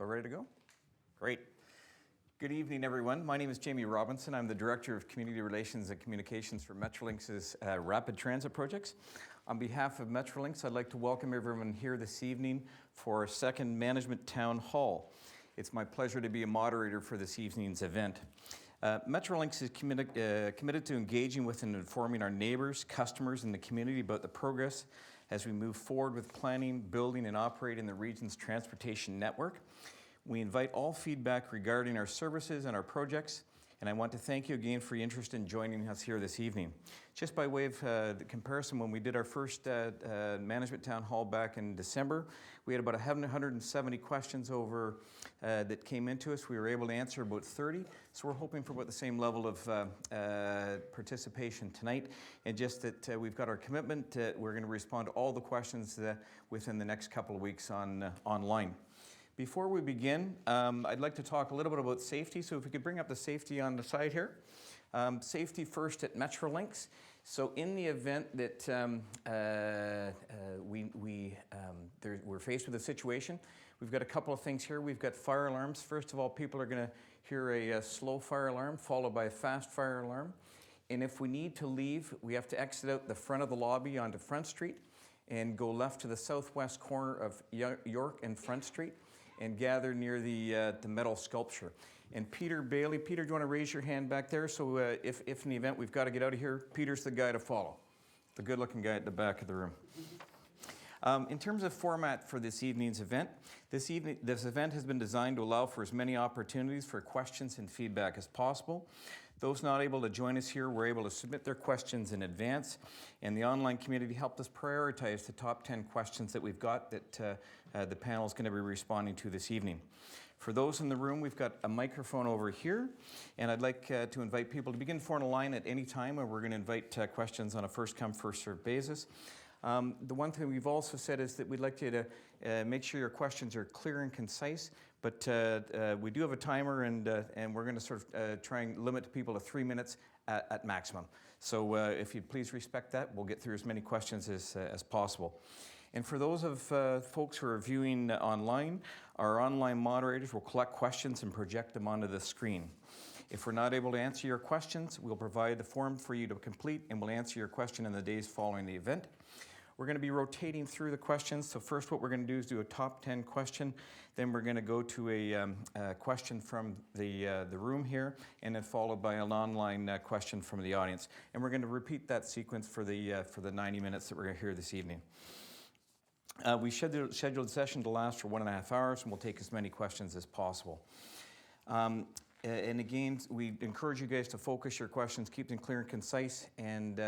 All ready to go? Great. Good evening, everyone. My name is Jamie Robinson. I'm the Director of Community Relations and Communications for Metrolinx's Rapid Transit Projects. On behalf of Metrolinx, I'd like to welcome everyone here this evening for our second Management Town Hall. It's my pleasure to be a moderator for this evening's event. Metrolinx is committed to engaging with and informing our neighbors, customers, and the community about the progress as we move forward with planning, building, and operating the region's transportation network. We invite all feedback regarding our services and our projects, and I want to thank you again for your interest in joining us here this evening. Just by way of the comparison, when we did our first Management Town Hall back in December, we had about 170 questions over that came into us. We were able to answer about 30, so we're hoping for about the same level of participation tonight. And just that we've got our commitment, we're going to respond to all the questions within the next couple of weeks online. Before we begin, I'd like to talk a little bit about safety. So if we could bring up the safety on the side here. Safety first at Metrolinx. So in the event that we're faced with a situation, we've got a couple of things here. We've got fire alarms. First of all, people are going to hear a slow fire alarm followed by a fast fire alarm. And if we need to leave, we have to exit out the front of the lobby onto Front Street and go left to the southwest corner of York and Front Street and gather near the metal sculpture. And Peter Bailey, Peter, do you want to raise your hand back there? So if in the event we've got to get out of here, Peter's the guy to follow, the good-looking guy at the back of the room. In terms of format for this evening's event, this event has been designed to allow for as many opportunities for questions and feedback as possible. Those not able to join us here were able to submit their questions in advance, and the online community helped us prioritize the top 10 questions that we've got that the panel is going to be responding to this evening. For those in the room, we've got a microphone over here, and I'd like to invite people to begin forming a line at any time, and we're going to invite questions on a first-come, first-served basis. The one thing we've also said is that we'd like you to make sure your questions are clear and concise, but we do have a timer, and we're going to sort of try and limit people to 3 minutes at maximum. So if you'd please respect that, we'll get through as many questions as possible. And for those of folks who are viewing online, our online moderators will collect questions and project them onto the screen. If we're not able to answer your questions, we'll provide the form for you to complete, and we'll answer your question in the days following the event. We're going to be rotating through the questions. So first what we're going to do is do a top 10 question. Then we're going to go to a question from the room here, and then followed by an online question from the audience. And we're going to repeat that sequence for the 90 minutes that we're here this evening. We scheduled the session to last for 1.5 hours, and we'll take as many questions as possible. And again, we encourage you guys to focus your questions, keep them clear and concise, and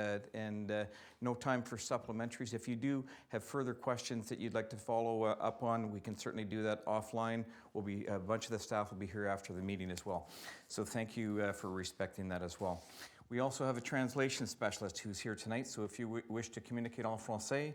no time for supplementaries. If you do have further questions that you'd like to follow up on, we can certainly do that offline. A bunch of the staff will be here after the meeting as well. So thank you for respecting that as well. We also have a translation specialist who's here tonight, so if you wish to communicate en français,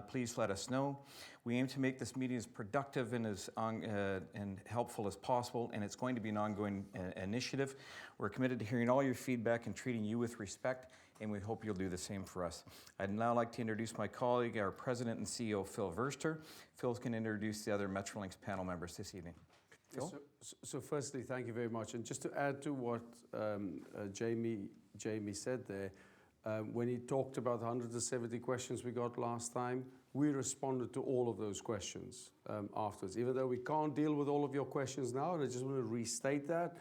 please let us know. We aim to make this meeting as productive and as and helpful as possible, and it's going to be an ongoing initiative. We're committed to hearing all your feedback and treating you with respect, and we hope you'll do the same for us. I'd now like to introduce my colleague, our President and CEO, Phil Verster. Phil's going to introduce the other Metrolinx panel members this evening. Phil? So firstly, thank you very much. And just to add to what Jamie said there, when he talked about the 170 questions we got last time, we responded to all of those questions afterwards. Even though we can't deal with all of your questions now, and I just want to restate that.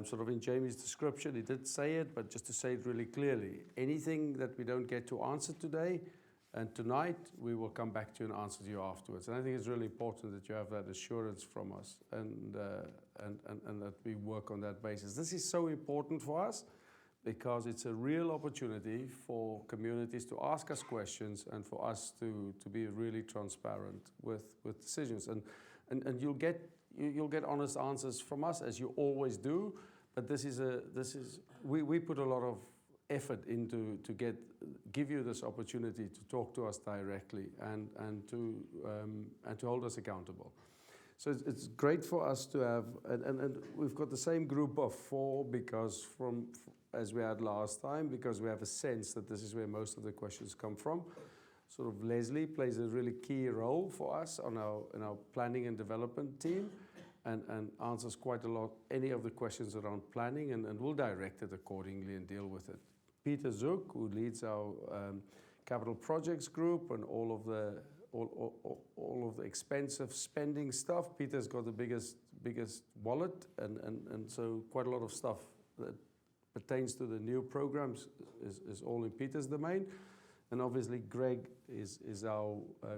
Sort of in Jamie's description, he did say it, but just to say it really clearly, anything that we don't get to answer today and tonight, we will come back to you and answer to you afterwards. And I think it's really important that you have that assurance from us and that we work on that basis. This is so important for us because it's a real opportunity for communities to ask us questions and for us to be really transparent with decisions. And you'll get honest answers from us, as you always do. But we put a lot of effort into to give you this opportunity to talk to us directly and to hold us accountable. So it's great for us to have, and we've got the same group of 4 because as we had last time, because we have a sense that this is where most of the questions come from. sort of Leslie plays a really key role for us in our planning and development team, and answers quite a lot, any of the questions around planning, and we'll direct it accordingly and deal with it. Peter Zook, who leads our capital projects group and all of the expensive spending stuff. Peter's got the biggest wallet, and so quite a lot of stuff that pertains to the new programs is all in Peter's domain. And obviously Greg is our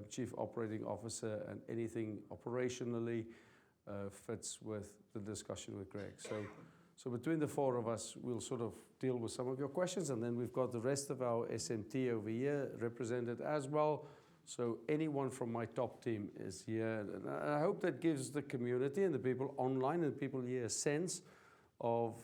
Chief Operating Officer, and anything operationally fits with the discussion with Greg. So between the four of us, we'll sort of deal with some of your questions, and then we've got the rest of our SMT over here represented as well. So anyone from my top team is here, and I hope that gives the community and the people online and people here a sense of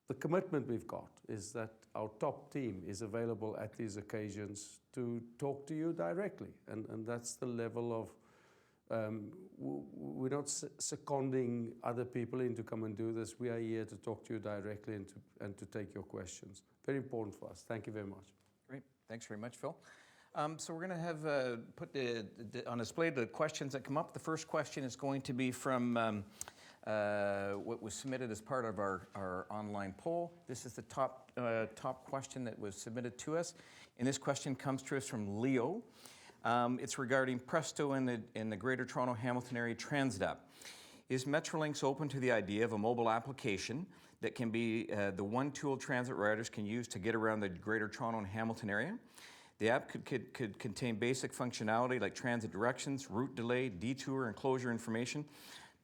the commitment we've got, is that our top team is available at these occasions to talk to you directly, and that's the level of we're not seconding other people in to come and do this. We are here to talk to you directly and to take your questions. Very important for us. Thank you very much. Great. Thanks very much, Phil. So we're going to have put on display the questions that come up. The first question is going to be from what was submitted as part of our online poll. This is the top question that was submitted to us, and this question comes to us from Leo. It's regarding Presto in the Greater Toronto Hamilton Area Transit app. Is Metrolinx open to the idea of a mobile application that can be the one tool transit riders can use to get around the Greater Toronto and Hamilton area? The app could contain basic functionality like transit directions, route delay, detour and closure information,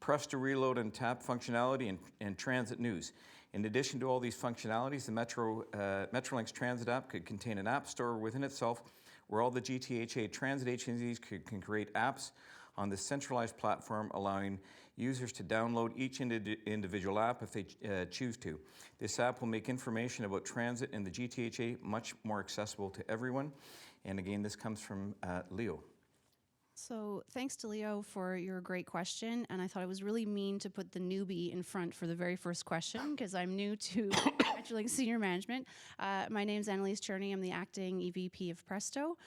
Presto reload and tap functionality, and transit news. In addition to all these functionalities, the Metrolinx Transit app could contain an app store within itself where all the GTHA transit agencies can create apps on this centralized platform, allowing users to download each individual app if they choose to. This app will make information about transit and the GTHA much more accessible to everyone. And again, this comes from Leo. So thanks to Leo for your great question, and I thought it was really mean to put the newbie in front for the very first question, because I'm new to Metrolinx Senior Management. My name's Annalise Cherney. I'm the acting EVP of Presto.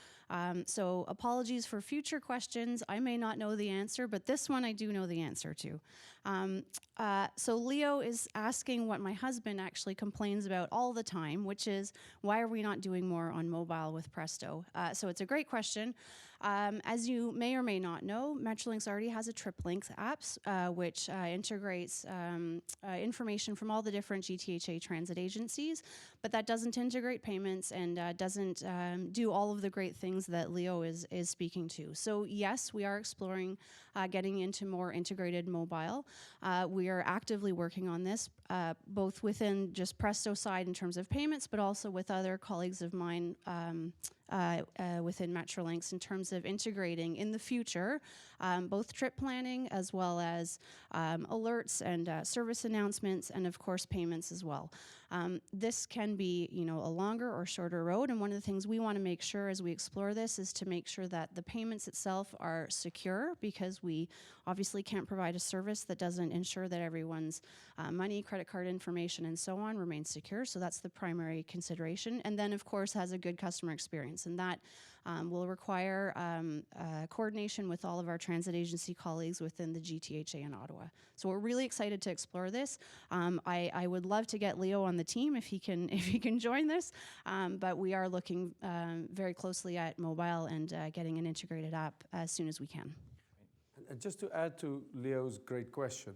So apologies for future questions. I may not know the answer, but this one I do know the answer to. So Leo is asking what my husband actually complains about all the time, which is, why are we not doing more on mobile with Presto? So it's a great question. As you may or may not know, Metrolinx already has a TripLink apps, which integrates information from all the different GTHA transit agencies, but that doesn't integrate payments and doesn't do all of the great things that Leo is speaking to. So yes, we are exploring getting into more integrated mobile. We are actively working on this, both within just Presto side in terms of payments, but also with other colleagues of mine within Metrolinx in terms of integrating in the future both trip planning as well as alerts and service announcements, and of course payments as well. This can be, a longer or shorter road, and one of the things we want to make sure as we explore this is to make sure that the payments itself are secure, because we obviously can't provide a service that doesn't ensure that everyone's money, credit card information, and so on remains secure. So that's the primary consideration. And then, of course, has a good customer experience, and that will require coordination with all of our transit agency colleagues within the GTHA in Ottawa. So we're really excited to explore this. I would love to get Leo on the team if he can join this, but we are looking very closely at mobile and getting an integrated app as soon as we can. And just to add to Leo's great question,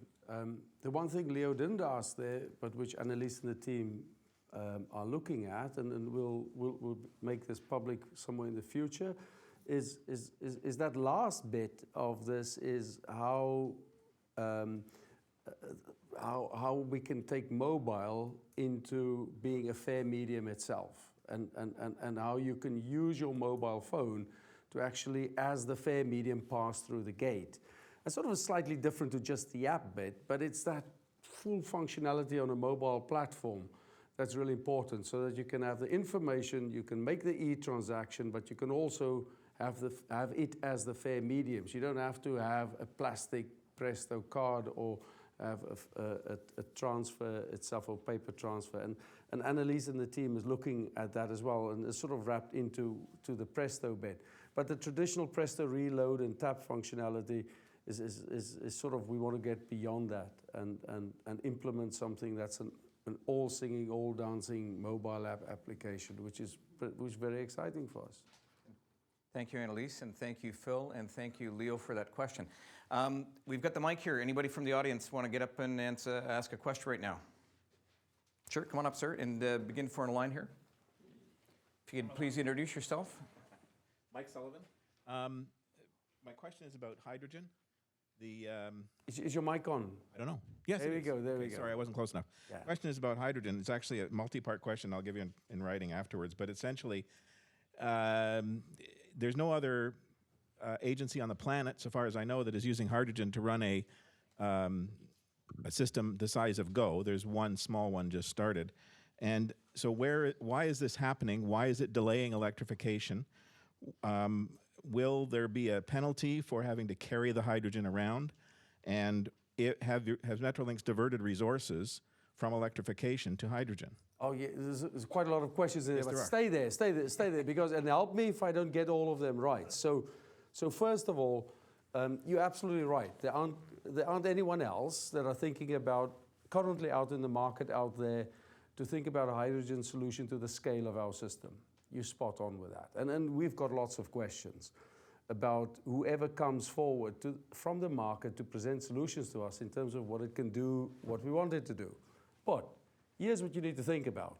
the one thing Leo didn't ask there, but which Annalise and the team are looking at, and we'll make this public somewhere in the future, is that last bit of this is how we can take mobile into being a fare medium itself, and how you can use your mobile phone to actually, as the fare medium, pass through the gate. It's sort of slightly different to just the app bit, but it's that full functionality on a mobile platform that's really important, so that you can have the information, you can make the e-transaction, but you can also have it as the fare medium. So you don't have to have a plastic Presto card or have a transfer itself or paper transfer. And Annalise and the team is looking at that as well, and it's sort of wrapped into the Presto bed. But the traditional Presto reload and tap functionality is sort of, we want to get beyond that and implement something that's an all singing, all dancing mobile app application, which is very exciting for us. Thank you, Annalise, and thank you, Phil, and thank you, Leo, for that question. We've got the mic here. Anybody from the audience want to get up and ask a question right now? Sure, come on up, sir, and begin for a line here. If you could please introduce yourself. Mike Sullivan. My question is about hydrogen. Is your mic on? I don't know. Yes, there we go. There we go. Sorry, I wasn't close enough. Yeah. Question is about hydrogen. It's actually a multi-part question. I'll give you in writing afterwards. But essentially, there's no other agency on the planet, so far as I know, that is using hydrogen to run a system the size of Go. There's one small one just started. And so why is this happening? Why is it delaying electrification? Will there be a penalty for having to carry the hydrogen around? And has Metrolinx diverted resources from electrification to hydrogen? Oh yeah, there's quite a lot of questions in there, Yes, but there stay there, because, and help me if I don't get all of them right. So first of all, you're absolutely right. There aren't anyone else that are thinking about, currently out in the market out there, to think about a hydrogen solution to the scale of our system. You're spot on with that. And we've got lots of questions about whoever comes forward from the market to present solutions to us in terms of what it can do, what we want it to do. But here's what you need to think about.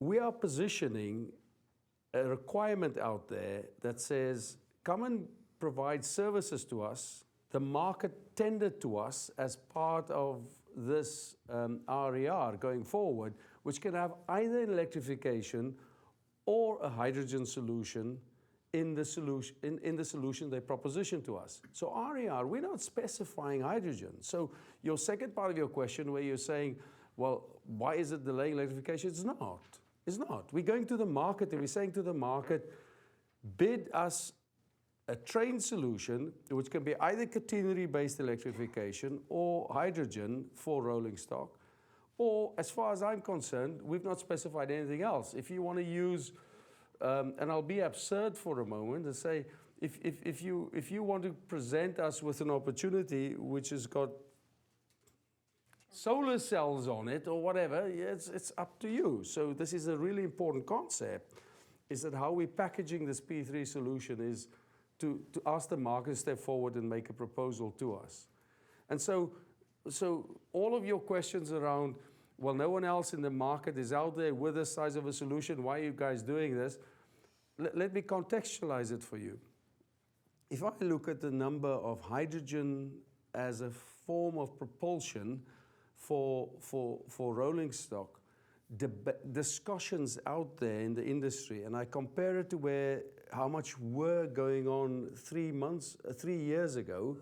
We are positioning a requirement out there that says, come and provide services to us. The market tendered to us as part of this RER going forward, which can have either an electrification or a hydrogen solution in the solution they proposition to us. So RER, we're not specifying hydrogen. So your second part of your question, where you're saying, well, why is it delaying electrification? It's not. It's not. We're going to the market and we're saying to the market, bid us a train solution, which can be either catenary-based electrification or hydrogen for rolling stock. Or, as far as I'm concerned, we've not specified anything else. If you want to use, and I'll be absurd for a moment and say, if you want to present us with an opportunity which has got solar cells on it or whatever, it's up to you. So this is a really important concept, is that how we're packaging this P3 solution is to ask the market to step forward and make a proposal to us. And so all of your questions around, well, no one else in the market is out there with this size of a solution, why are you guys doing this? Let me contextualize it for you. If I look at the number of hydrogen as a form of propulsion for rolling stock, discussions out there in the industry, and I compare it to how much were going on 3 years ago,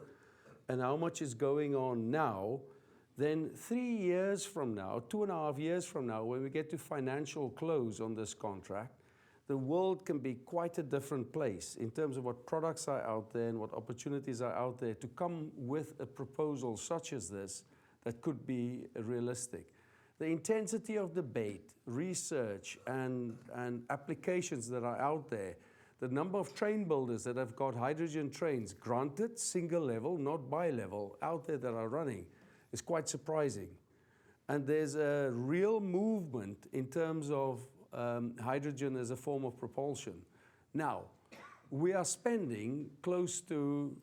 and how much is going on now, then 3 years from now, 2.5 years from now, when we get to financial close on this contract, the world can be quite a different place in terms of what products are out there and what opportunities are out there to come with a proposal such as this that could be realistic. The intensity of debate, research, and applications that are out there, the number of train builders that have got hydrogen trains, granted single level, not bi-level, out there that are running, is quite surprising. And there's a real movement in terms of hydrogen as a form of propulsion. Now, we are spending close to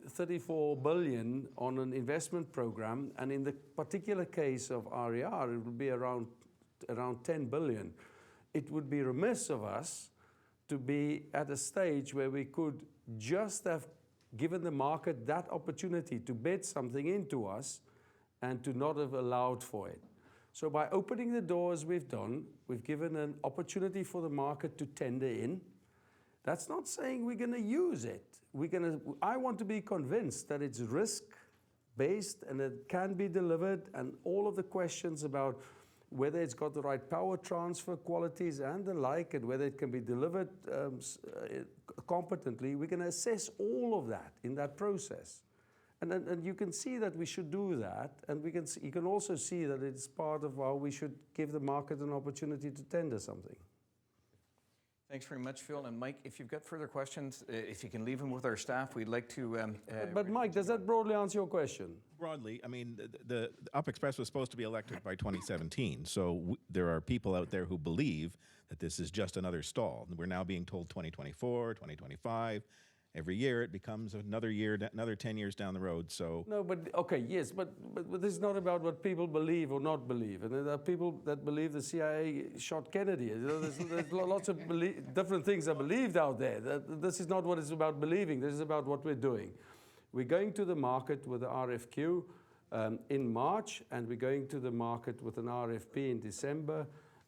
34 billion on an investment program, and in the particular case of RER, it would be around 10 billion. It would be remiss of us to be at a stage where we could just have given the market that opportunity to bid something into us and to not have allowed for it. So by opening the doors we've done, we've given an opportunity for the market to tender in. That's not saying we're going to use it. I want to be convinced that it's risk-based and it can be delivered, and all of the questions about whether it's got the right power transfer qualities and the like, and whether it can be delivered competently, we're going to assess all of that in that process. And you can see that we should do that, and you can also see that it's part of how we should give the market an opportunity to tender something. Thanks very much, Phil. And Mike, if you've got further questions, if you can leave them with our staff, we'd like to... But Mike, does that broadly answer your question? Broadly, I mean, the Up Express was supposed to be electric by 2017, so there are people out there who believe that this is just another stall. We're now being told 2024, 2025. Every year it becomes another year, another 10 years down the road, so... No, but, okay, yes, but this is not about what people believe or not believe. And there are people that believe the CIA shot Kennedy. You know, there's lots of different things are believed out there. This is not what it's about believing. This is about what we're doing. We're going to the market with the RFQ in March, and we're going to the market with an RFP in December.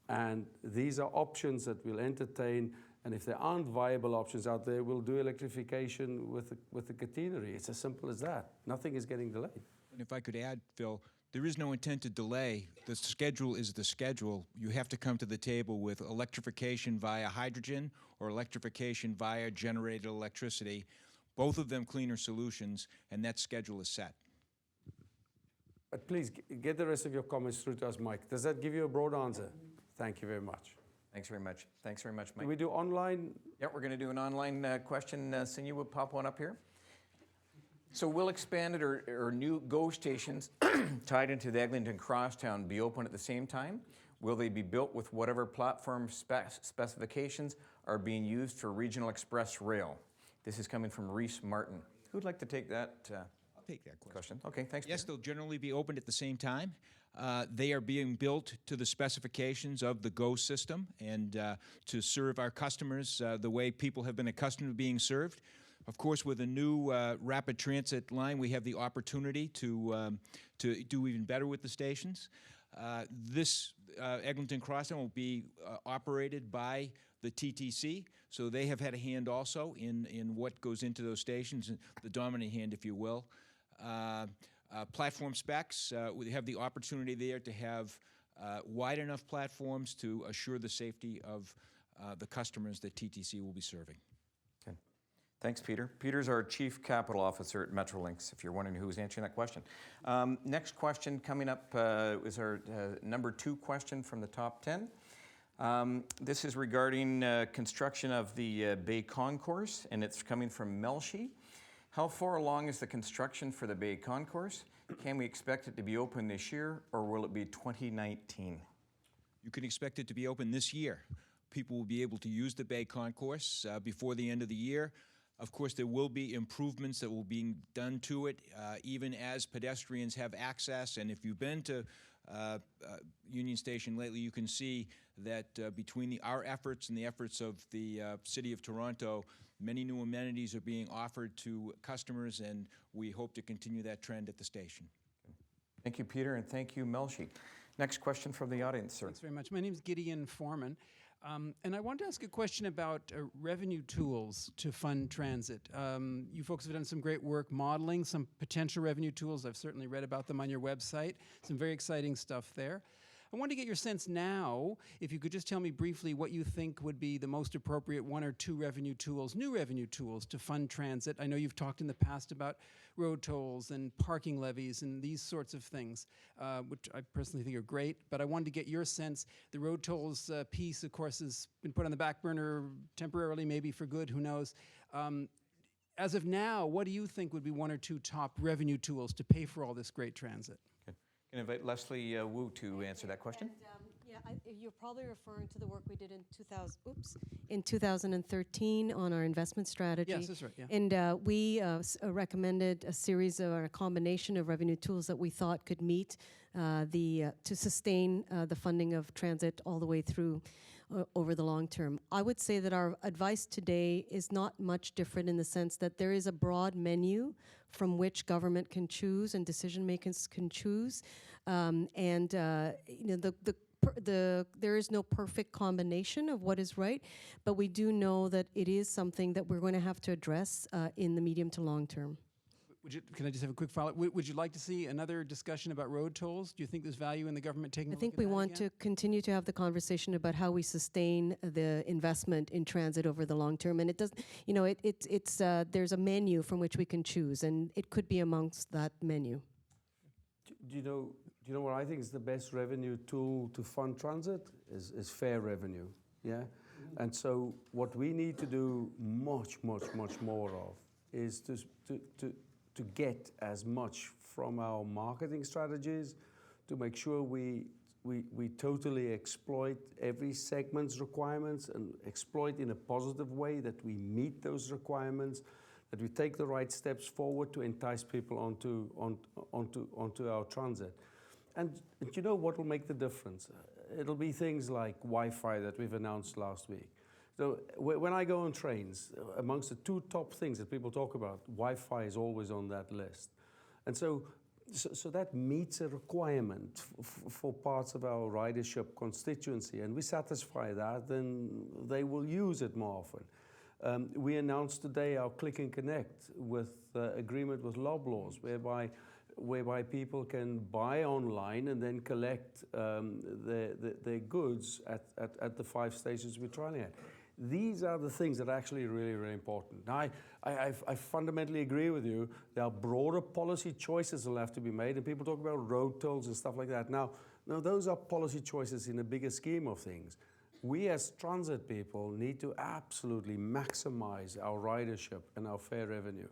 And these are options that we'll entertain. And if there aren't viable options out there, we'll do electrification with the catenary. It's as simple as that. Nothing is getting delayed. And if I could add, Phil, there is no intent to delay. The schedule is the schedule. You have to come to the table with electrification via hydrogen or electrification via generated electricity, both of them cleaner solutions, and that schedule is set. But please, get the rest of your comments through to us, Mike. Does that give you a broad answer? Thank you very much. Thanks very much. Thanks very much, Mike. Do we do online? Yeah, we're going to do an online question. Cindy, will pop one up here. So will expanded or new GO stations tied into the Eglinton Crosstown be open at the same time? Will they be built with whatever platform specifications are being used for regional express rail? This is coming from Reese Martin. Who'd like to take that I'll take that question. Okay, thanks. Yes, Peter. they'll generally be opened at the same time. They are being built to the specifications of the GO system and to serve our customers the way people have been accustomed to being served. Of course, with a new rapid transit line, we have the opportunity to do even better with the stations. This Eglinton Crosstown will be operated by the TTC, so they have had a hand also in what goes into those stations, the dominant hand, if you will. Platform specs, we have the opportunity there to have wide enough platforms to assure the safety of the customers that TTC will be serving. Okay. Thanks, Peter. Peter's our Chief Capital Officer at Metrolinx, if you're wondering who's answering that question. Next question coming up is our number 2 question from the top 10. This is regarding construction of the Bay Concourse, and it's coming from Melshi. How far along is the construction for the Bay Concourse? Can we expect it to be open this year, or will it be 2019? You can expect it to be open this year. People will be able to use the Bay Concourse before the end of the year. Of course, there will be improvements that will be done to it, even as pedestrians have access. And if you've been to Union Station lately, you can see that between our efforts and the efforts of the City of Toronto, many new amenities are being offered to customers, and we hope to continue that trend at the station. Thank you, Peter, and thank you, Melshi. Next question from the audience, sir. Thanks very much. My name is Gideon Foreman, and I wanted to ask a question about revenue tools to fund transit. You folks have done some great work modeling some potential revenue tools. I've certainly read about them on your website. Some very exciting stuff there. I want to get your sense now, if you could just tell me briefly what you think would be the most appropriate 1 or 2 revenue tools, new revenue tools to fund transit. I know you've talked in the past about road tolls and parking levies and these sorts of things, which I personally think are great, but I wanted to get your sense. The road tolls piece, of course, has been put on the back burner temporarily, maybe for good, who knows. As of now, what do you think would be 1 or 2 top revenue tools to pay for all this great transit? Can I invite Leslie Wu to answer that question? And, you're probably referring to the work we did in 2013 on our investment strategy. Yes, that's right. Yeah. And we recommended a series or a combination of revenue tools that we thought could meet to sustain the funding of transit all the way through over the long term. I would say that our advice today is not much different in the sense that there is a broad menu from which government can choose and decision makers can choose, there is no perfect combination of what is right, but we do know that it is something that we're going to have to address in the medium to long term. Can I just have a quick follow-up? Would you like to see another discussion about road tolls? Do you think there's value in the government taking I a think look we at that want again? to continue to have the conversation about how we sustain the investment in transit over the long term. And it does, you know, there's a menu from which we can choose, and it could be amongst that menu. Do you know what I think is the best revenue tool to fund transit is fare revenue, yeah? And so what we need to do much more of is to get as much from our marketing strategies to make sure we totally exploit every segment's requirements and exploit in a positive way, that we meet those requirements, that we take the right steps forward to entice people onto our transit. And you know what will make the difference? It'll be things like Wi-Fi that we've announced last week. So when I go on trains, amongst the two top things that people talk about, Wi-Fi is always on that list. And so that meets a requirement for parts of our ridership constituency, and we satisfy that, then they will use it more often. We announced today our Click and Connect with agreement with Loblaws, whereby people can buy online and then collect their goods at the 5 stations we're trialing at. These are the things that are actually really important. Now, I fundamentally agree with you. There are broader policy choices that will have to be made, and people talk about road tolls and stuff like that. Now, those are policy choices in a bigger scheme of things. We as transit people need to absolutely maximize our ridership and our fare revenue.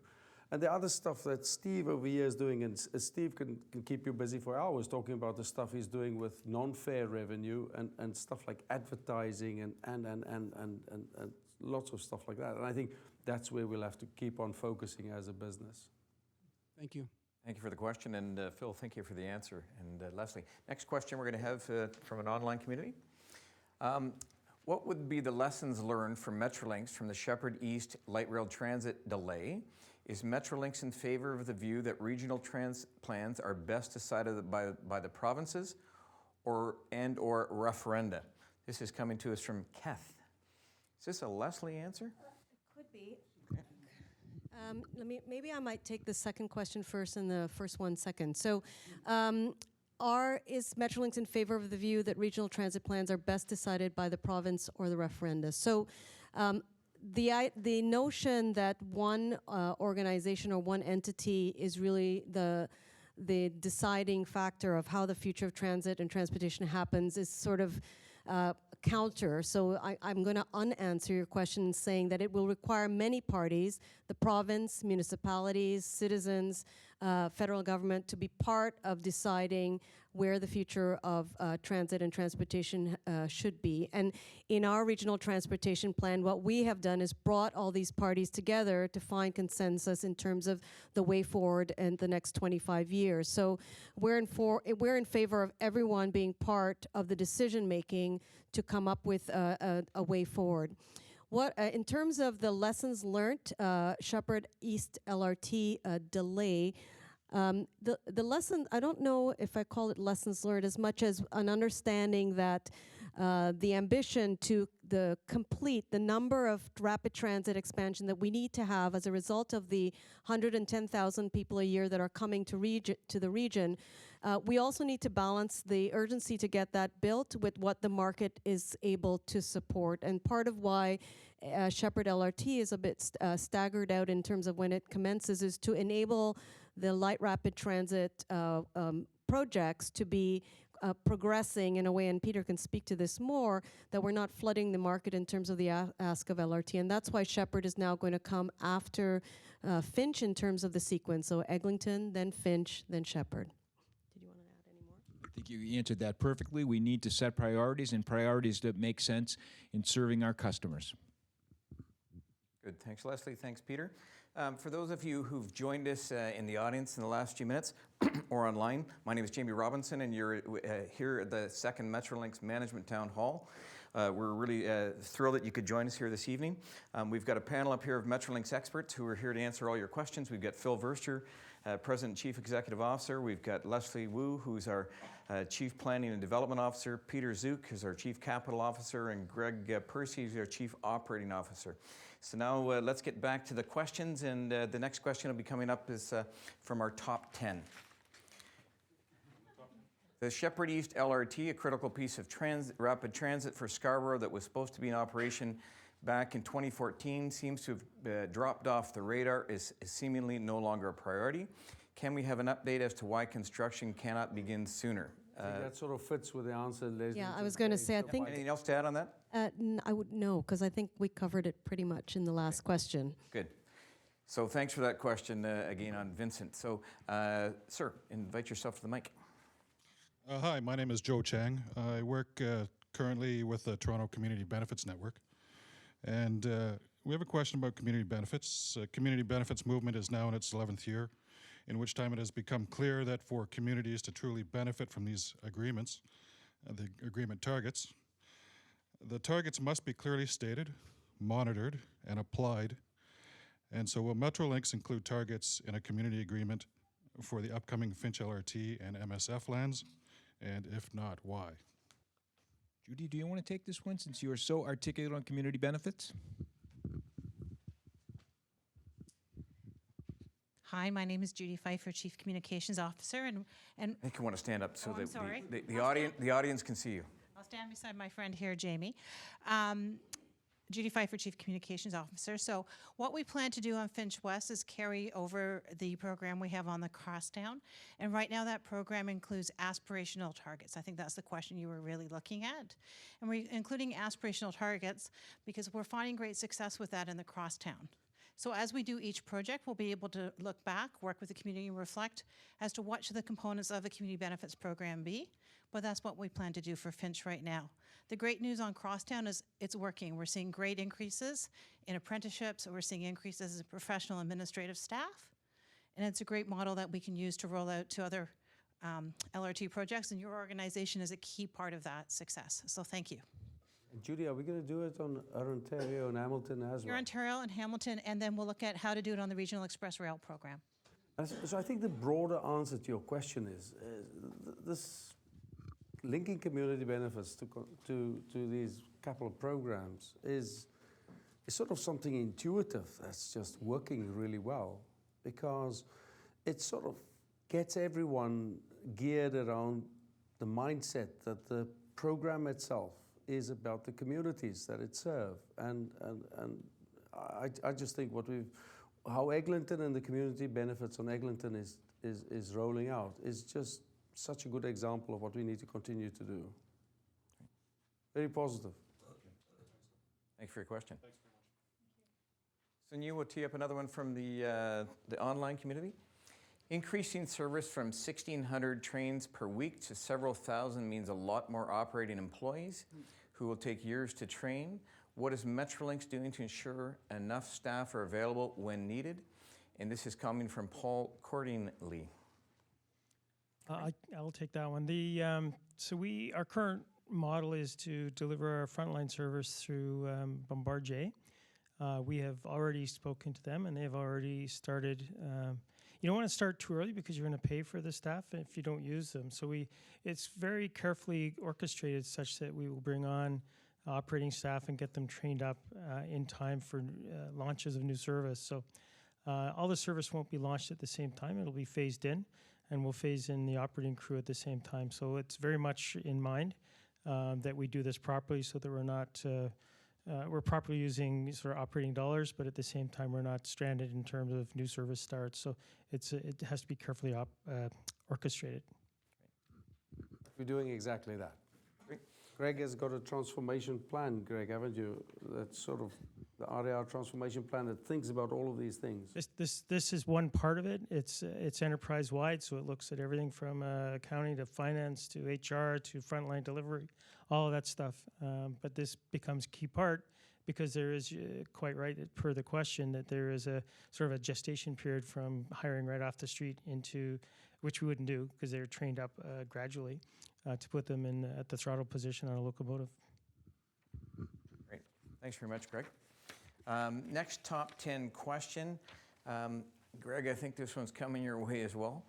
And the other stuff that Steve over here is doing, and Steve can keep you busy for hours talking about the stuff he's doing with non-fare revenue and stuff like advertising and lots of stuff like that. And I think that's where we'll have to keep on focusing as a business. Thank you. Thank you for the question, and Phil, thank you for the answer. And Leslie, next question we're going to have from an online community. What would be the lessons learned from Metrolinx from the Shepherd East Light Rail Transit delay? Is Metrolinx in favor of the view that regional transit plans are best decided by the provinces or referenda? This is coming to us from Kath. Is this a Leslie answer? It could be. Maybe I might take the second question first and the first one second. So, is Metrolinx in favor of the view that regional transit plans are best decided by the province or the referenda? So, the notion that one organization or one entity is really the deciding factor of how the future of transit and transportation happens is sort of counter. So I'm going to unanswer your question saying that it will require many parties, the province, municipalities, citizens, federal government, to be part of deciding where the future of transit and transportation should be. And in our regional transportation plan, what we have done is brought all these parties together to find consensus in terms of the way forward in the next 25 years. So we're in favor of everyone being part of the decision making to come up with a way forward. What in terms of the lessons learned, Shepherd East LRT delay, the lesson, I don't know if I call it lessons learned as much as an understanding that the ambition to complete the number of rapid transit expansion that we need to have as a result of the 110,000 people a year that are coming to the region, we also need to balance the urgency to get that built with what the market is able to support. And part of why Shepherd LRT is a bit staggered out in terms of when it commences is to enable the light rapid transit projects to be progressing in a way, and Peter can speak to this more, that we're not flooding the market in terms of the ask of LRT. And that's why Shepherd is now going to come after Finch in terms of the sequence. So Eglinton, then Finch, then Shepherd. Did you want to add any more? I think you answered that perfectly. We need to set priorities, and priorities that make sense in serving our customers. Good. Thanks, Leslie. Thanks, Peter. For those of you who've joined us in the audience in the last few minutes or online, my name is Jamie Robinson, and you're here at the second Metrolinx Management Town Hall. We're really thrilled that you could join us here this evening. We've got a panel up here of Metrolinx experts who are here to answer all your questions. We've got Phil Verster, President and Chief Executive Officer. We've got Leslie Wu, who's our Chief Planning and Development Officer. Peter Zook, who's our Chief Capital Officer. And Greg Percy, who's our Chief Operating Officer. So now let's get back to the questions. And the next question will be coming up is from our top 10. The Shepherd East LRT, a critical piece of rapid transit for Scarborough that was supposed to be in operation back in 2014, seems to have dropped off the radar, is seemingly no longer a priority. Can we have an update as to why construction cannot begin sooner? I think that sort of fits with the answer, Leslie. Yeah, I was going to say, I think Anything else to add on that? I would know, because I think we covered it pretty much in the last question. Good. So thanks for that question again on Vincent. So, sir, invite yourself to the mic. Hi, my name is Joe Chang. I work currently with the Toronto Community Benefits Network. And we have a question about community benefits. Community benefits movement is now in its 11th year, in which time it has become clear that for communities to truly benefit from these agreements, the agreement targets, the targets must be clearly stated, monitored, and applied. And so will Metrolinx include targets in a community agreement for the upcoming Finch LRT and MSF lands? And if not, why? Judy, do you want to take this one since you are so articulate on community benefits? Hi, my name is Judy Pfeiffer, Chief Communications Officer, and I think you want to stand up so I'm that sorry. the audience can see you. I'll stand beside my friend here, Jamie. Judy Pfeiffer, Chief Communications Officer. So what we plan to do on Finch West is carry over the program we have on the Crosstown. And right now that program includes aspirational targets. I think that's the question you were really looking at. And we're including aspirational targets because we're finding great success with that in the Crosstown. So as we do each project, we'll be able to look back, work with the community, and reflect as to what should the components of a community benefits program be. But that's what we plan to do for Finch right now. The great news on Crosstown is it's working. We're seeing great increases in apprenticeships. We're seeing increases in professional administrative staff. And it's a great model that we can use to roll out to other LRT projects. And your organization is a key part of that success. So thank you. Judy, are we going to do it on Ontario and Hamilton as You're well? Ontario and Hamilton, and then we'll look at how to do it on the Regional Express Rail program. So I think the broader answer to your question is this linking community benefits to these capital programs is sort of something intuitive that's just working really well, because it sort of gets everyone geared around the mindset that the program itself is about the communities that it serves. And I just think how Eglinton and the community benefits on Eglinton is rolling out is just such a good example of what we need to continue to do. Very positive. Thanks for your question. Thanks very much. So you will tee up another one from the online community. Increasing service from 1,600 trains per week to several thousand means a lot more operating employees who will take years to train. What is Metrolinx doing to ensure enough staff are available when needed? And this is coming from Paul Cordingley. I'll take that one. Our current model is to deliver our frontline service through Bombardier. We have already spoken to them, and they've already started. You don't want to start too early because you're going to pay for the staff if you don't use them. So it's very carefully orchestrated such that we will bring on operating staff and get them trained up in time for launches of new service. So all the service won't be launched at the same time. It'll be phased in, and we'll phase in the operating crew at the same time. So it's very much in mind that we do this properly so that we're not we're properly using sort of operating dollars, but at the same time we're not stranded in terms of new service starts. So it has to be carefully orchestrated. We're doing exactly that. Great. Greg has got a transformation plan, Greg, haven't you? That's sort of the RAR transformation plan that thinks about all of these things. This is one part of it. It's enterprise wide, so it looks at everything from accounting to finance to HR to frontline delivery, all of that stuff. But this becomes a key part because there is, quite right per the question, that there is a sort of a gestation period from hiring right off the street into, which we wouldn't do because they're trained up gradually to put them in at the throttle position on a locomotive. Thanks very much, Greg. Next top 10 question. Greg, I think this one's coming your way as well.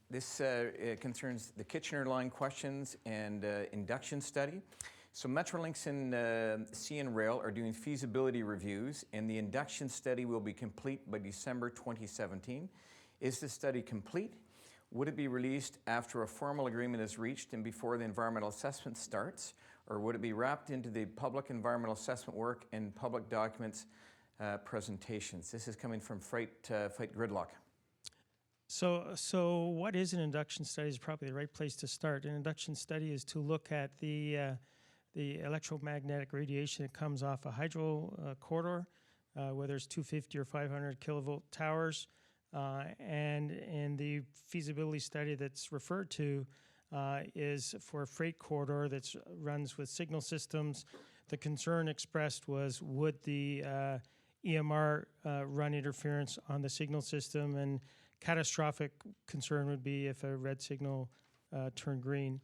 This it concerns the Kitchener line questions and induction study. So Metrolinx and CN Rail are doing feasibility reviews, and the induction study will be complete by December 2017. Is the study complete? Would it be released after a formal agreement is reached and before the environmental assessment starts, or would it be wrapped into the public environmental assessment work and public documents presentations? This is coming from Fight Gridlock. So what is an induction study is probably the right place to start. An induction study is to look at the electromagnetic radiation that comes off a hydro corridor, whether it's 250 or 500 kilovolt towers. And in the feasibility study that's referred to is for a freight corridor that runs with signal systems. The concern expressed was, would the EMR run interference on the signal system? And catastrophic concern would be if a red signal turned green.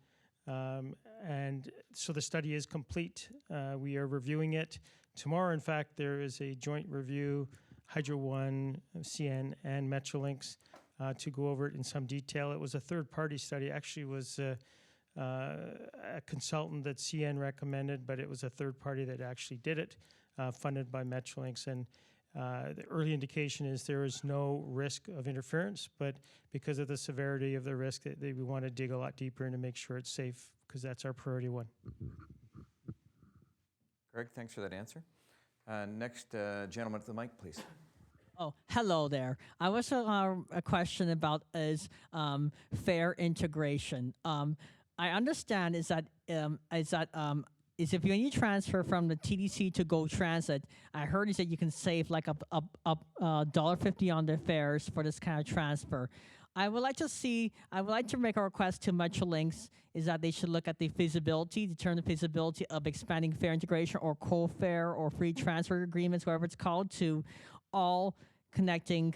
And so the study is complete. We are reviewing it. Tomorrow, in fact, there is a joint review, Hydro One, CN, and Metrolinx, to go over it in some detail. It was a third-party study. Actually, was a consultant that CN recommended, but it was a third party that actually did it, funded by Metrolinx. And the early indication is there is no risk of interference, but because of the severity of the risk, we want to dig a lot deeper in to make sure it's safe, because that's our priority one. Greg, thanks for that answer. Next gentleman at the mic, please. Oh, hello there. I was a question about fare integration. I understand is if you transfer from the TDC to Go Transit, I heard is that you can save like $1.50 on the fares for this kind of transfer. I would like to make a request to Metrolinx is that they should look at the feasibility, determine the feasibility of expanding fare integration or co-fare or free transfer agreements, whatever it's called, to all connecting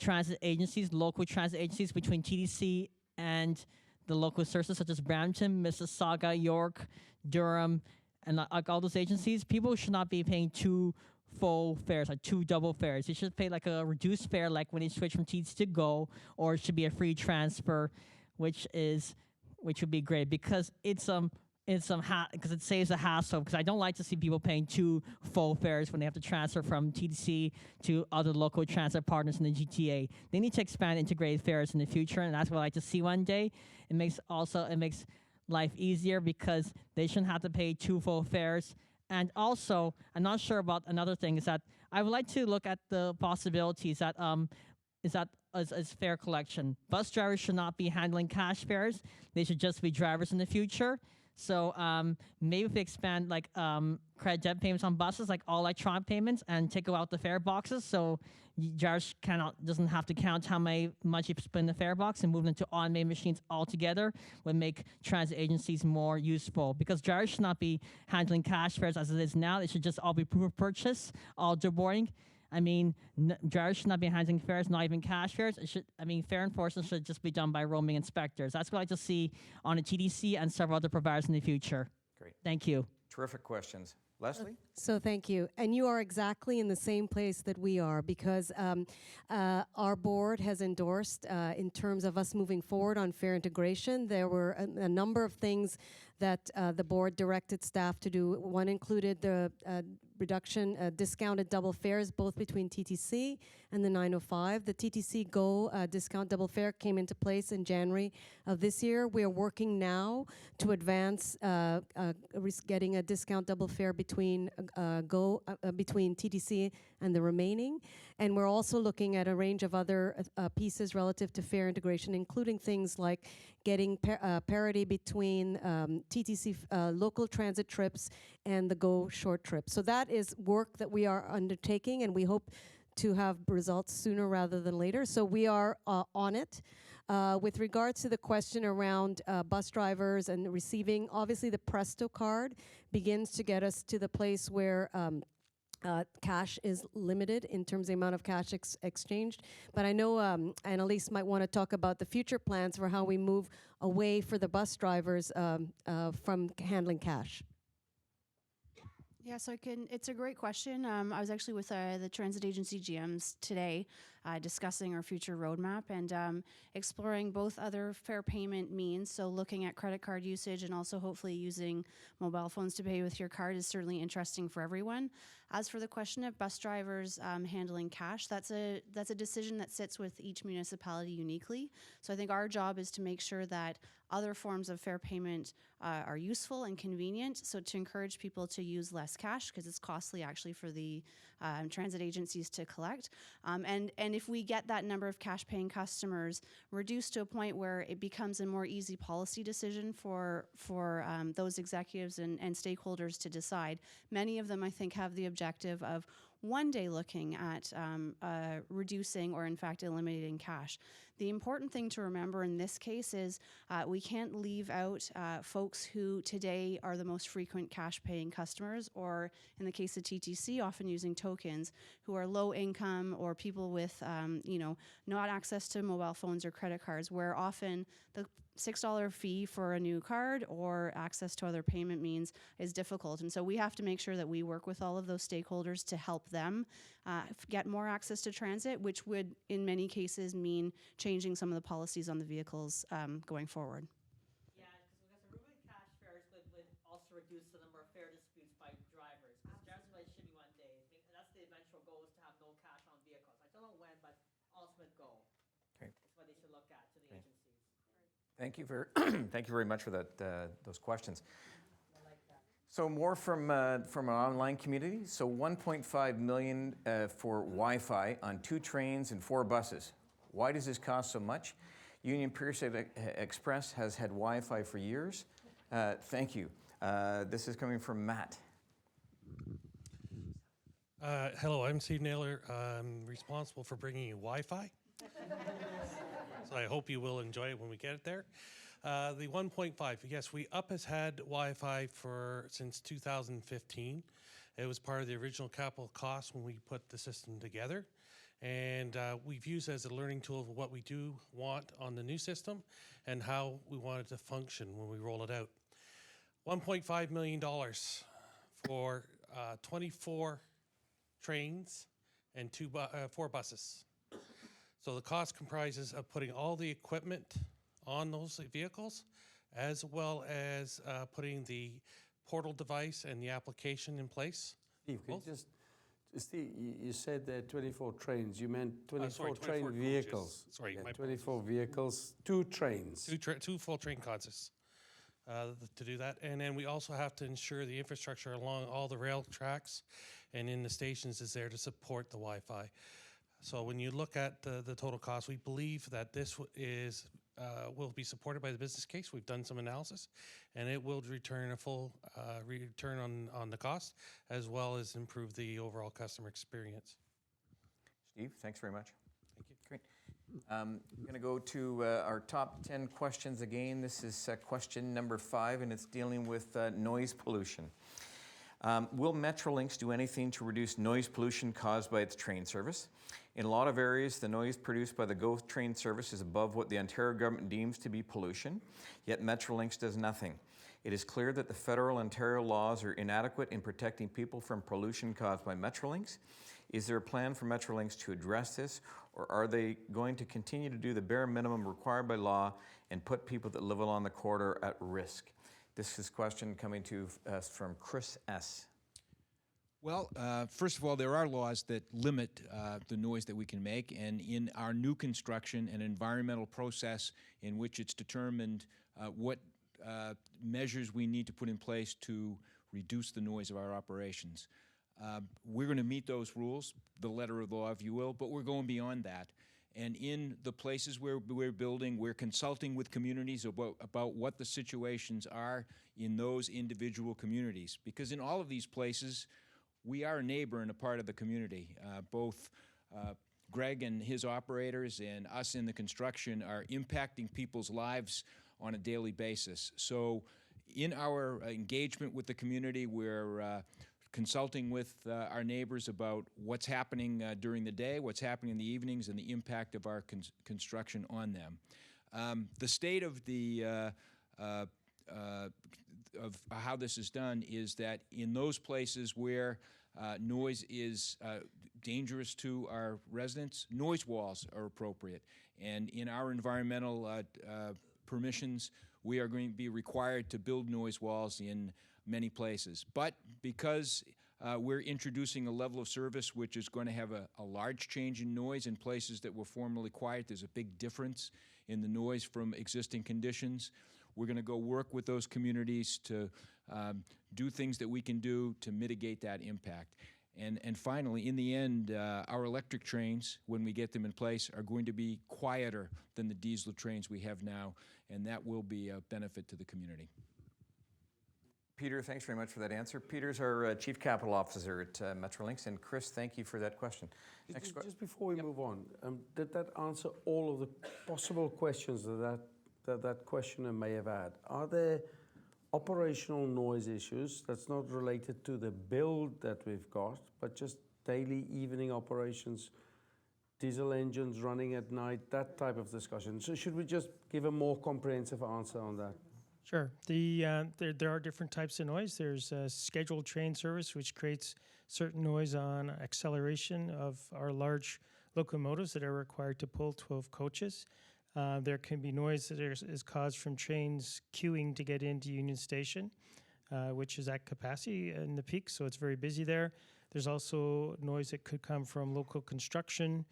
transit agencies, local transit agencies between TDC and the local sources such as Brampton, Mississauga, York, Durham, and like all those agencies. People should not be paying two full fares, like two double fares. They should pay like a reduced fare, like when they switch from TDC to Go, or it should be a free transfer, which would be great because because it saves a hassle. Because I don't like to see people paying two full fares when they have to transfer from TDC to other local transit partners in the GTA. They need to expand integrated fares in the future, and that's what I like to see one day. It makes life easier because they shouldn't have to pay two full fares. And also, I'm not sure about another thing is that I would like to look at the possibilities that as fare collection. Bus drivers should not be handling cash fares. They should just be drivers in the future. So maybe if we expand like credit debit payments on buses, like all electronic payments, and take out the fare boxes, so drivers doesn't have to count how much you put in the fare box, and move them to automated machines altogether would make transit agencies more useful. Because drivers should not be handling cash fares as it is now. They should just all be proof of purchase, all boarding. I mean, drivers should not be handling fares, not even cash fares. Fare enforcement should just be done by roaming inspectors. That's what I like to see on the TDC and several other providers in the future. Great. Thank you. Terrific questions. Leslie? So thank you. And you are exactly in the same place that we are, because our board has endorsed, in terms of us moving forward on fare integration, there were a number of things that the board directed staff to do. One included the reduction, discounted double fares, both between TTC and the 905. The TTC Go discount double fare came into place in January of this year. We are working now to advance getting a discount double fare between between TTC and the remaining. And we're also looking at a range of other pieces relative to fare integration, including things like getting parity between TTC local transit trips and the Go short trips. So that is work that we are undertaking, and we hope to have results sooner rather than later. So we are on it. With regards to the question around bus drivers and receiving, obviously the Presto card begins to get us to the place where cash is limited in terms of the amount of cash exchanged. But I know Annalise might want to talk about the future plans for how we move away for the bus drivers from handling cash. Yeah, so it's a great question. I was actually with the transit agency GMs today discussing our future roadmap and exploring both other fare payment means. So looking at credit card usage and also hopefully using mobile phones to pay with your card is certainly interesting for everyone. As for the question of bus drivers handling cash, that's a decision that sits with each municipality uniquely. So I think our job is to make sure that other forms of fare payment are useful and convenient. So to encourage people to use less cash because it's costly actually for the transit agencies to collect. And if we get that number of cash paying customers reduced to a point where it becomes a more easy policy decision for those executives and stakeholders to decide, many of them I think have the objective of one day looking at reducing or in fact eliminating cash. The important thing to remember in this case is we can't leave out folks who today are the most frequent cash paying customers, or in the case of TTC, often using tokens, who are low income or people with not access to mobile phones or credit cards, where often the $6 fee for a new card or access to other payment means is difficult. And so we have to make sure that we work with all of those stakeholders to help them get more access to transit, which would in many cases mean changing some of the policies on the vehicles going forward. Yeah, because removing cash fares would also reduce the number of fare disputes by drivers. Because generally should be one day. That's the eventual goal, is to have no cash on vehicles. I don't know when, but ultimate goal. Okay. That's what they should look at to the agencies. Thank you thank you very much for that those questions. So more from an online community. So 1.5 million for Wi-Fi on 2 trains and 4 buses. Why does this cost so much? Union Pacific Express has had Wi-Fi for years. Thank you. This is coming from Matt. Hello, I'm Steve Naylor. I'm responsible for bringing you Wi-Fi. So I hope you will enjoy it when we get it there. The 1.5, yes, UP has had Wi-Fi since 2015. It was part of the original capital cost when we put the system together. And we've used it as a learning tool of what we do want on the new system and how we want it to function when we roll it out. $1.5 million for 24 trains and 4 buses. So the cost comprises of putting all the equipment on those vehicles, as well as putting the portal device and the application in place. Steve, could you you said there 24 trains. You meant 24 train vehicles. Sorry, yeah, my 24 vehicles, 2 trains. 2 full train consists to do that. And then we also have to ensure the infrastructure along all the rail tracks and in the stations is there to support the Wi-Fi. So when you look at the total cost, we believe that this will be supported by the business case. We've done some analysis, and it will return a full return on the cost, as well as improve the overall customer experience. Steve, thanks very much. Thank you. Great. I'm going to go to our top 10 questions again. This is question number 5, and it's dealing with noise pollution. Will Metrolinx do anything to reduce noise pollution caused by its train service? In a lot of areas, the noise produced by the GO train service is above what the Ontario government deems to be pollution, yet Metrolinx does nothing. It is clear that the federal Ontario laws are inadequate in protecting people from pollution caused by Metrolinx. Is there a plan for Metrolinx to address this, or are they going to continue to do the bare minimum required by law and put people that live along the corridor at risk? This is a question coming to us from Chris S. Well, first of all, there are laws that limit the noise that we can make, and in our new construction, an environmental process in which it's determined what measures we need to put in place to reduce the noise of our operations. We're going to meet those rules, the letter of the law, if you will, but we're going beyond that. And in the places where we're building, we're consulting with communities about what the situations are in those individual communities. Because in all of these places, we are a neighbor and a part of the community. Both Greg and his operators and us in the construction are impacting people's lives on a daily basis. So in our engagement with the community, we're consulting with our neighbors about what's happening during the day, what's happening in the evenings, and the impact of our construction on them. The state of the of how this is done is that in those places where noise is dangerous to our residents, noise walls are appropriate. And in our environmental permissions, we are going to be required to build noise walls in many places. But because we're introducing a level of service which is going to have a large change in noise in places that were formerly quiet, there's a big difference in the noise from existing conditions. We're going to go work with those communities to do things that we can do to mitigate that impact. And finally, in the end, our electric trains, when we get them in place, are going to be quieter than the diesel trains we have now, and that will be a benefit to the community. Peter, thanks very much for that answer. Peter's our Chief Capital Officer at Metrolinx, and Chris, thank you for that question. Just before we move on, did that answer all of the possible questions that questioner may have had? Are there operational noise issues that's not related to the build that we've got, but just daily evening operations, diesel engines running at night, that type of discussion? So should we just give a more comprehensive answer on that? Sure. There are different types of noise. There's scheduled train service, which creates certain noise on acceleration of our large locomotives that are required to pull 12 coaches. There can be noise that is caused from trains queuing to get into Union Station, which is at capacity in the peak, so it's very busy there. There's also noise that could come from local construction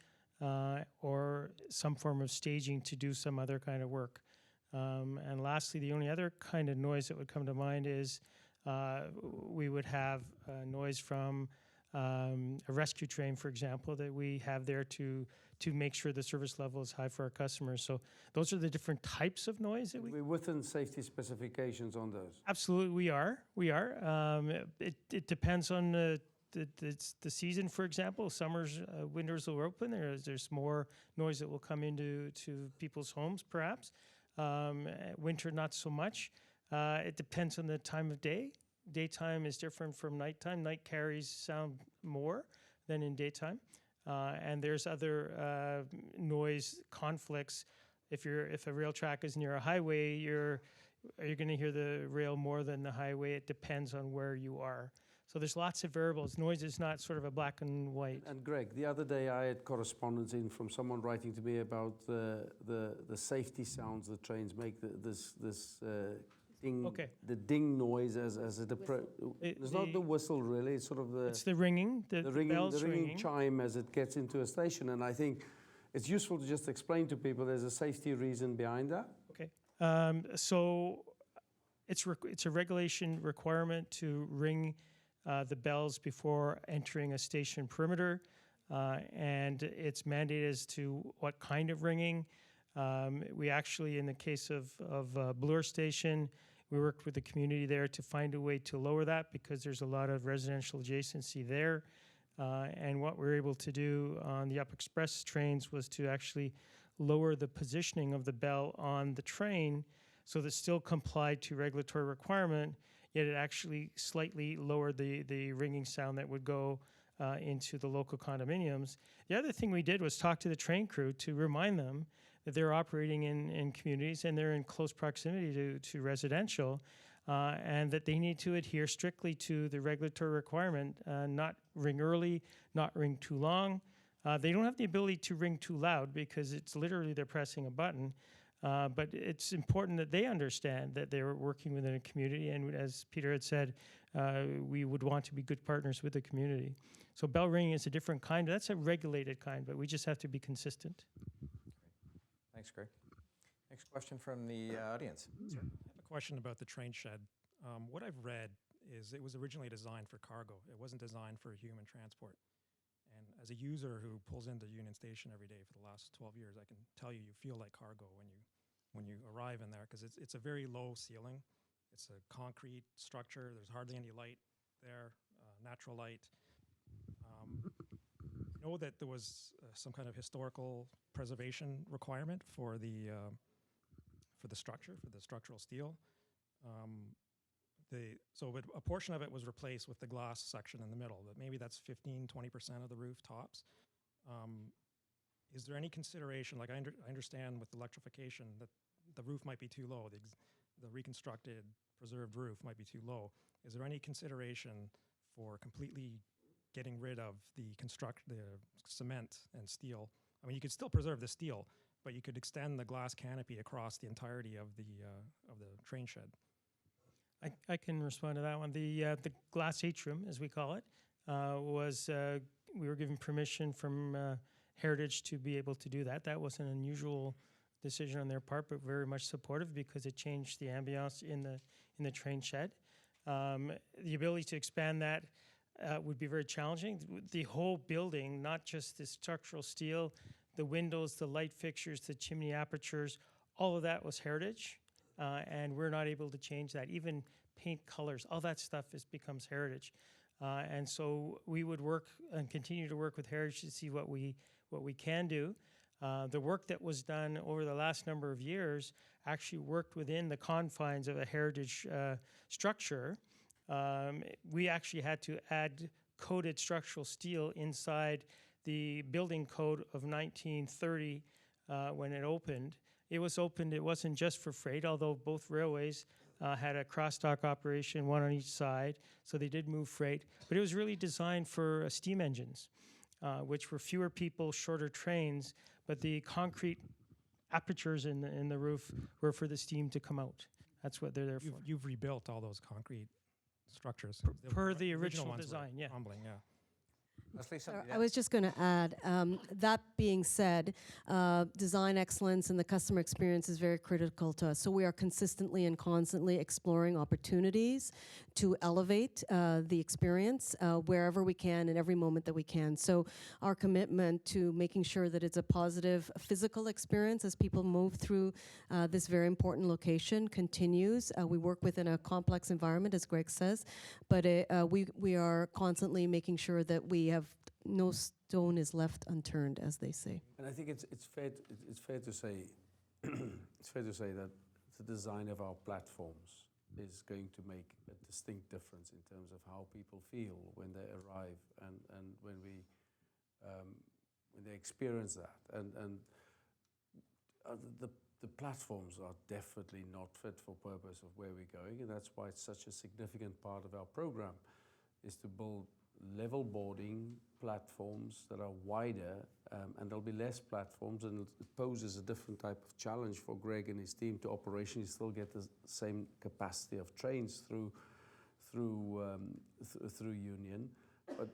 or some form of staging to do some other kind of work. And lastly, the only other kind of noise that would come to mind is we would have noise from a rescue train, for example, that we have there to make sure the service level is high for our customers. So those are the different types of noise that We're within safety specifications on those. Absolutely, we are. It depends on the season, for example. Summers, windows will open. There's more noise that will come into people's homes, perhaps. Winter, not so much. It depends on the time of day. Daytime is different from nighttime. Night carries sound more than in daytime. And there's other noise conflicts. If a rail track is near a highway, you're going to hear the rail more than the highway. It depends on where you are. So there's lots of variables. Noise is not sort of a black and white. And Greg, the other day I had correspondence in from someone writing to me about the safety sounds the trains make. This ding, Okay. the ding noise as it approaches. It's not the whistle really. It's sort of it's the ringing. The ringing chime as it gets into a station. And I think it's useful to just explain to people there's a safety reason behind that. Okay. So it's a regulation requirement to ring the bells before entering a station perimeter, and it's mandated as to what kind of ringing. We actually, in the case of Bloor Station, we worked with the community there to find a way to lower that because there's a lot of residential adjacency there. And what we were able to do on the Up Express trains was to actually lower the positioning of the bell on the train so that it still complied to regulatory requirement, yet it actually slightly lowered the ringing sound that would go into the local condominiums. The other thing we did was talk to the train crew to remind them that they're operating in communities and they're in close proximity to residential, and that they need to adhere strictly to the regulatory requirement, not ring early, not ring too long. They don't have the ability to ring too loud because it's literally they're pressing a button. But it's important that they understand that they're working within a community, and as Peter had said, we would want to be good partners with the community. So bell ringing is a different kind. That's a regulated kind, but we just have to be consistent. Thanks, Greg. Next question from the audience. Sir. I have a question about the train shed. What I've read is it was originally designed for cargo. It wasn't designed for human transport. And as a user who pulls into Union Station every day for the last 12 years, I can tell you feel like cargo when you arrive in there because it's a very low ceiling. It's a concrete structure. There's hardly any light there, natural light. I know that there was some kind of historical preservation requirement for the structure, for the structural steel. So a portion of it was replaced with the glass section in the middle, but maybe that's 15-20% of the roof tops. Is there any consideration, like I understand with electrification that the roof might be too low. the reconstructed, preserved roof might be too low. Is there any consideration for completely getting rid of the cement and steel? I mean, you could still preserve the steel, but you could extend the glass canopy across the entirety of the train shed. I can respond to that one. The glass atrium, as we call it, was we were given permission from Heritage to be able to do that. That was an unusual decision on their part, but very much supportive because it changed the ambiance in the train shed. The ability to expand that would be very challenging. The whole building, not just the structural steel, the windows, the light fixtures, the chimney apertures, all of that was Heritage, and we're not able to change that. Even paint colors, all that stuff becomes Heritage. And so we would work and continue to work with Heritage to see what we can do. The work that was done over the last number of years actually worked within the confines of a Heritage structure. We actually had to add coated structural steel inside the building code of 1930 when it opened. It was opened, it wasn't just for freight, although both railways had a cross-dock operation, one on each side, so they did move freight. But it was really designed for steam engines, which were fewer people, shorter trains, but the concrete apertures in the roof were for the steam to come out. That's what they're there for. You've rebuilt all those concrete structures. Per the original ones were design, yeah. crumbling, yeah. Leslie, something to I add? was just going to add, that being said, design excellence and the customer experience is very critical to us. So we are consistently and constantly exploring opportunities to elevate the experience wherever we can and every moment that we can. So our commitment to making sure that it's a positive physical experience as people move through this very important location continues. We work within a complex environment, as Greg says, but we are constantly making sure that we have no stone is left unturned, as they say. And I think it's fair to say it's fair to say that the design of our platforms is going to make a distinct difference in terms of how people feel when they arrive and when they experience that. And the platforms are definitely not fit for purpose of where we're going, and that's why it's such a significant part of our program is to build level boarding platforms that are wider, and there'll be less platforms, and it poses a different type of challenge for Greg and his team to operationally still get the same capacity of trains through Union, but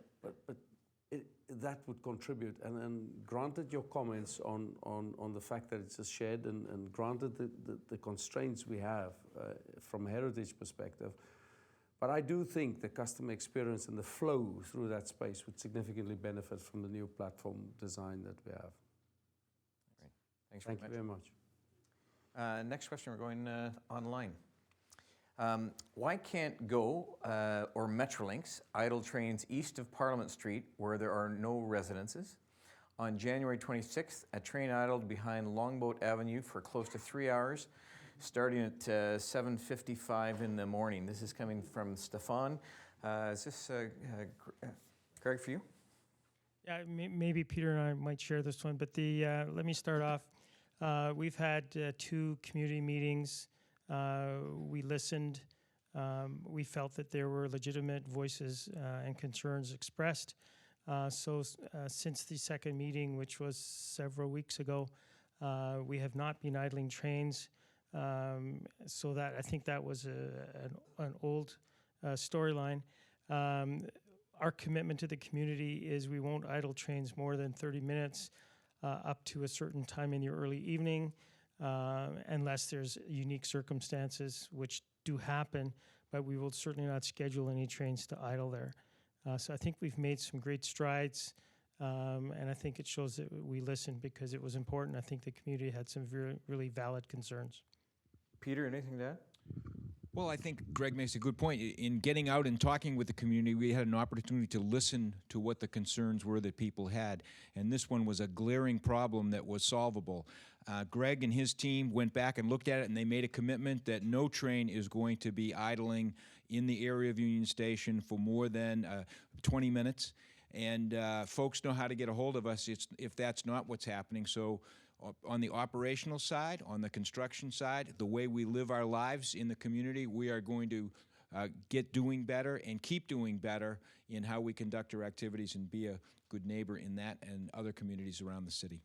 that would contribute. And granted your comments on the fact that it's a shed, and granted the constraints we have from a heritage perspective. But I do think the customer experience and the flow through that space would significantly benefit from the new platform design that we have. Great. Thanks Thank you very much. Next question, we're going online. Why can't GO or Metrolinx idle trains east of Parliament Street where there are no residences? On January 26th, a train idled behind Longboat Avenue for close to 3 hours, starting at 7:55 in the morning. This is coming from Stefan. Is this, Greg, for you? Yeah, maybe Peter and I might share this one, but let me start off. We've had 2 community meetings. We listened. We felt that there were legitimate voices and concerns expressed. Since the second meeting, which was several weeks ago, we have not been idling trains. So that I think that was an old storyline. Our commitment to the community is we won't idle trains more than 30 minutes up to a certain time in the early evening, unless there's unique circumstances, which do happen, but we will certainly not schedule any trains to idle there. So I think we've made some great strides, and I think it shows that we listened because it was important. I think the community had some really valid concerns. Peter, anything to add? Well, I think Greg makes a good point. In getting out and talking with the community, we had an opportunity to listen to what the concerns were that people had. And this one was a glaring problem that was solvable. Greg and his team went back and looked at it, and they made a commitment that no train is going to be idling in the area of Union Station for more than 20 minutes. And folks know how to get a hold of us if that's not what's happening. So on the operational side, on the construction side, the way we live our lives in the community, we are going to get doing better and keep doing better in how we conduct our activities and be a good neighbor in that and other communities around the city.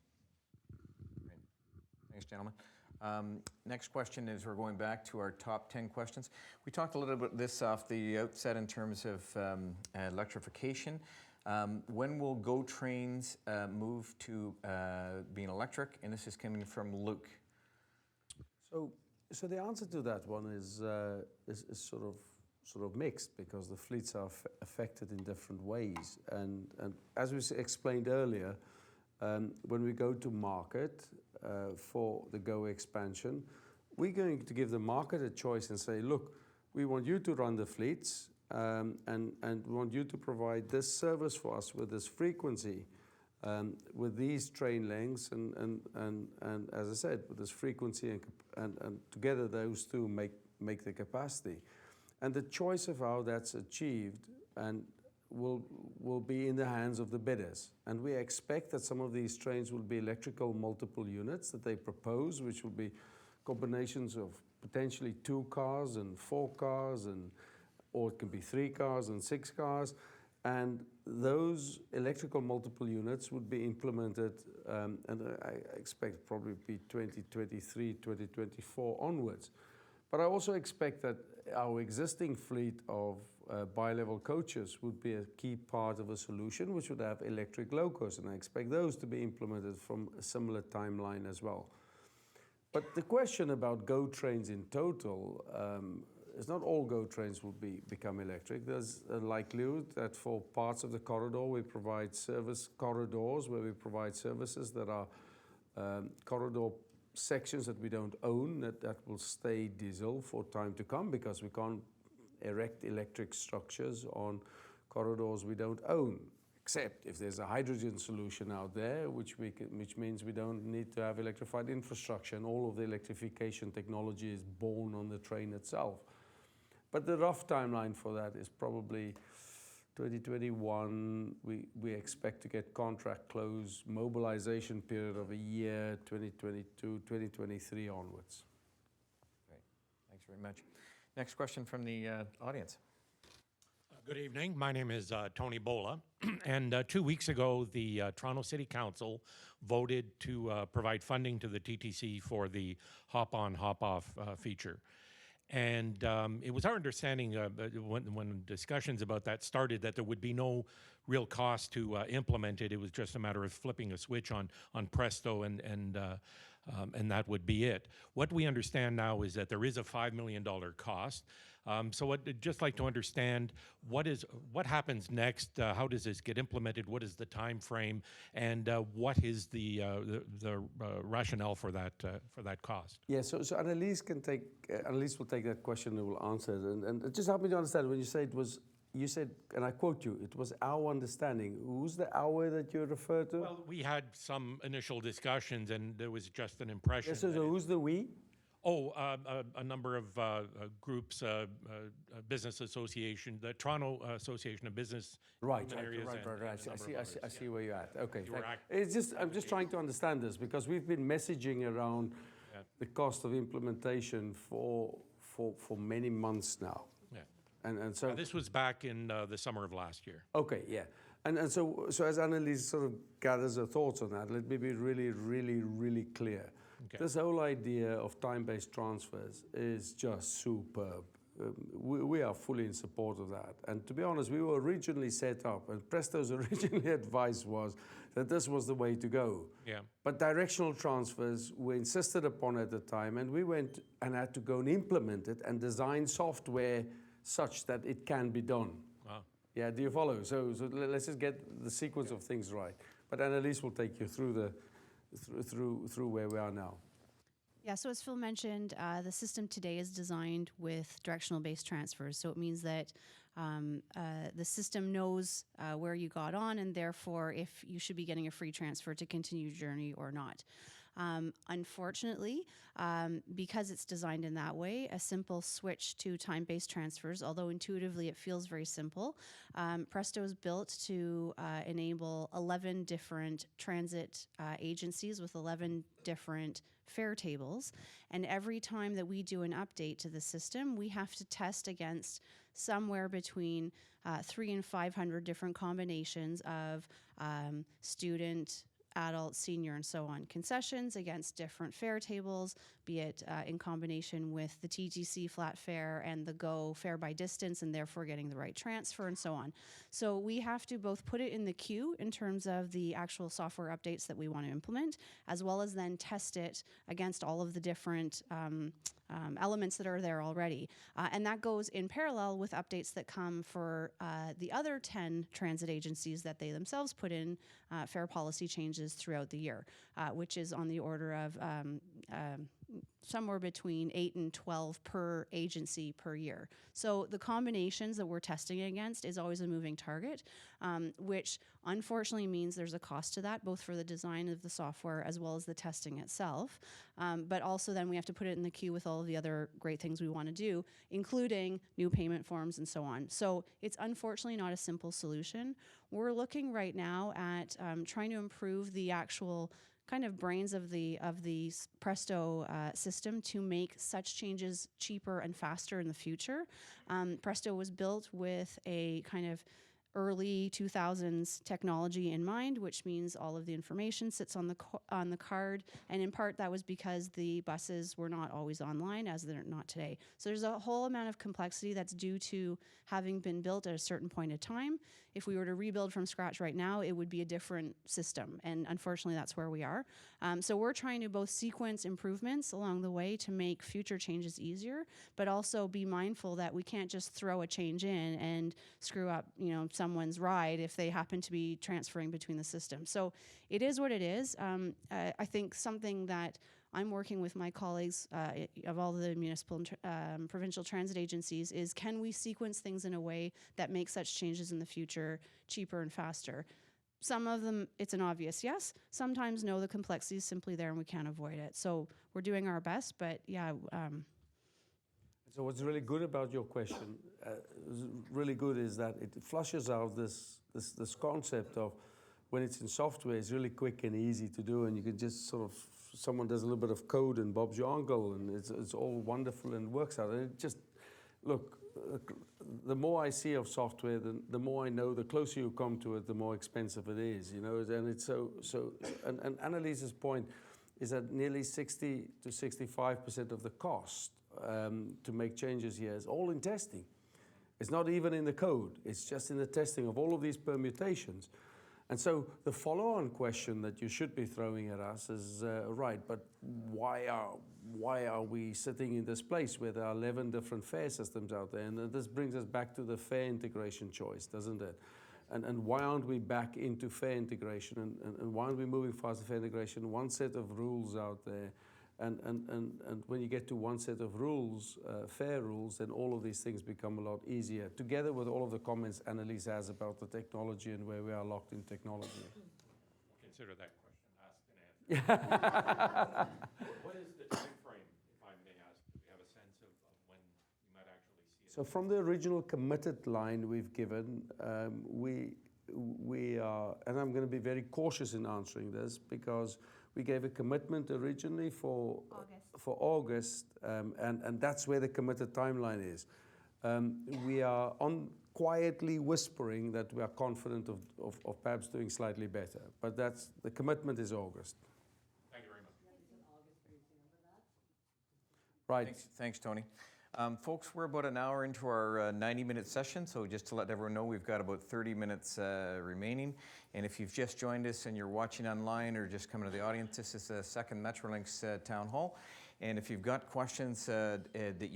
Great. Thanks, gentlemen. Next question is, we're going back to our top 10 questions. We talked a little bit this off the outset in terms of electrification. When will GO trains move to being electric? And this is coming from Luke. So the answer to that one is sort of mixed, because the fleets are affected in different ways. And as we explained earlier, when we go to market for the GO expansion, we're going to give the market a choice and say, look, we want you to run the fleets, and we want you to provide this service for us with this frequency, with these train lengths, and as I said, with this frequency, and together those two make the capacity. And the choice of how that's achieved and will be in the hands of the bidders. And we expect that some of these trains will be electrical multiple units that they propose, which will be combinations of potentially 2 cars and 4 cars, or it can be 3 cars and 6 cars. And those electrical multiple units would be implemented, and I expect probably be 2023, 2024 onwards. But I also expect that our existing fleet of bi-level coaches would be a key part of a solution, which would have electric locos, and I expect those to be implemented from a similar timeline as well. But the question about GO trains in total is not all GO trains will become electric. There's a likelihood that for parts of the corridor we provide service corridors where we provide services that are corridor sections that we don't own, that will stay diesel for time to come, because we can't erect electric structures on corridors we don't own, except if there's a hydrogen solution out there, which means we don't need to have electrified infrastructure, and all of the electrification technology is born on the train itself. But the rough timeline for that is probably 2021, we expect to get contract close, mobilization period of a year, 2022, 2023 onwards. Great, thanks very much. Next question from the audience. Good evening, my name is Tony Bola, and 2 weeks ago the Toronto City Council voted to provide funding to the TTC for the hop-on, hop-off feature. And it was our understanding when discussions about that started that there would be no real cost to implement it. It was just a matter of flipping a switch on Presto, and that would be it. What we understand now is that there is a $5 million cost. So I'd just like to understand what happens next. How does this get implemented? What is the time frame? And what is the rationale for that cost? Yeah. So Annelies will take that question and will answer it. And just help me to understand, when you say it was, you said, and I quote you, it was our understanding. Who's the our that you refer to? Well, we had some initial discussions, and there was just an impression. Yes, so who's the we? Oh, a number of groups, business association, the Toronto Association of Business Areas. Right. I see where you're at. Okay. It's just, I'm just trying to understand this, because we've been messaging around the cost of implementation for many months now. Yeah. And so this was back in the summer of last year. Okay, yeah. And so as Annelies sort of gathers her thoughts on that, let me be really, really, really clear. Okay. This whole idea of time-based transfers is just superb. We are fully in support of that. And to be honest, we were originally set up, and Presto's original advice was that this was the way to go. Yeah. But directional transfers were insisted upon at the time, and we went and had to go and implement it and design software such that it can be done. Wow. Yeah, do you follow? So let's just get the sequence of things right. But Annelies will take you through through where we are now. Yeah, so as Phil mentioned, the system today is designed with directional-based transfers. So it means that the system knows where you got on, and therefore if you should be getting a free transfer to continue your journey or not. Unfortunately, because it's designed in that way, a simple switch to time-based transfers, although intuitively it feels very simple, Presto is built to enable 11 different transit agencies with 11 different fare tables. And every time that we do an update to the system, we have to test against somewhere between 300 and 500 different combinations of student, adult, senior, and so on concessions against different fare tables, be it in combination with the TTC flat fare and the GO fare by distance, and therefore getting the right transfer and so on. So we have to both put it in the queue in terms of the actual software updates that we want to implement, as well as then test it against all of the different elements that are there already. And that goes in parallel with updates that come for the other 10 transit agencies that they themselves put in fare policy changes throughout the year, which is on the order of somewhere between 8 and 12 per agency per year. So the combinations that we're testing against is always a moving target, which unfortunately means there's a cost to that, both for the design of the software as well as the testing itself. But also then we have to put it in the queue with all of the other great things we want to do, including new payment forms and so on. So it's unfortunately not a simple solution. We're looking right now at trying to improve the actual kind of brains of the Presto system to make such changes cheaper and faster in the future. Presto was built with a kind of early 2000s technology in mind, which means all of the information sits on the card, and in part that was because the buses were not always online, as they're not today. So there's a whole amount of complexity that's due to having been built at a certain point in time. If we were to rebuild from scratch right now, it would be a different system, and unfortunately that's where we are. So we're trying to both sequence improvements along the way to make future changes easier, but also be mindful that we can't just throw a change in and screw up, someone's ride if they happen to be transferring between the systems. So it is what it is. I think something that I'm working with my colleagues of all the municipal and provincial transit agencies is, can we sequence things in a way that makes such changes in the future cheaper and faster? Some of them, it's an obvious yes. Sometimes no, the complexity is simply there and we can't avoid it. So we're doing our best, but yeah. So what's really good about your question, really good, is that it flushes out this concept of when it's in software, it's really quick and easy to do, and you can just sort of, someone does a little bit of code and Bob's your uncle, and it's all wonderful and works out. And it just, look, the more I see of software, the more I know, the closer you come to it, the more expensive it is, and it's and Annelise's point is that nearly 60 to 65% of the cost to make changes here is all in testing. It's not even in the code, it's just in the testing of all of these permutations. And so the follow-on question that you should be throwing at us is, right, but why are we sitting in this place where there are 11 different fare systems out there? And this brings us back to the fare integration choice, doesn't it? And why aren't we back into fare integration? And why aren't we moving fast to fare integration? One set of rules out there. And when you get to one set of rules, fair rules, then all of these things become a lot easier, together with all of the comments Annelise has about the technology and where we are locked in technology. Consider that question asked and answered. What is the time frame, if I may ask? Do we have a sense of when you might actually see it? So from the original committed line we've given, we are, and I'm going to be very cautious in answering this because we gave a commitment originally for August, and that's where the committed timeline is. We are quietly whispering that we are confident of perhaps doing slightly better, but the commitment is August. Thank you very much. Right. Thanks, Tony. Folks, we're about an hour into our 90-minute session, so just to let everyone know, we've got about 30 minutes remaining. And if you've just joined us and you're watching online or just coming to the audience, this is the second Metrolinx Town Hall. And if you've got questions that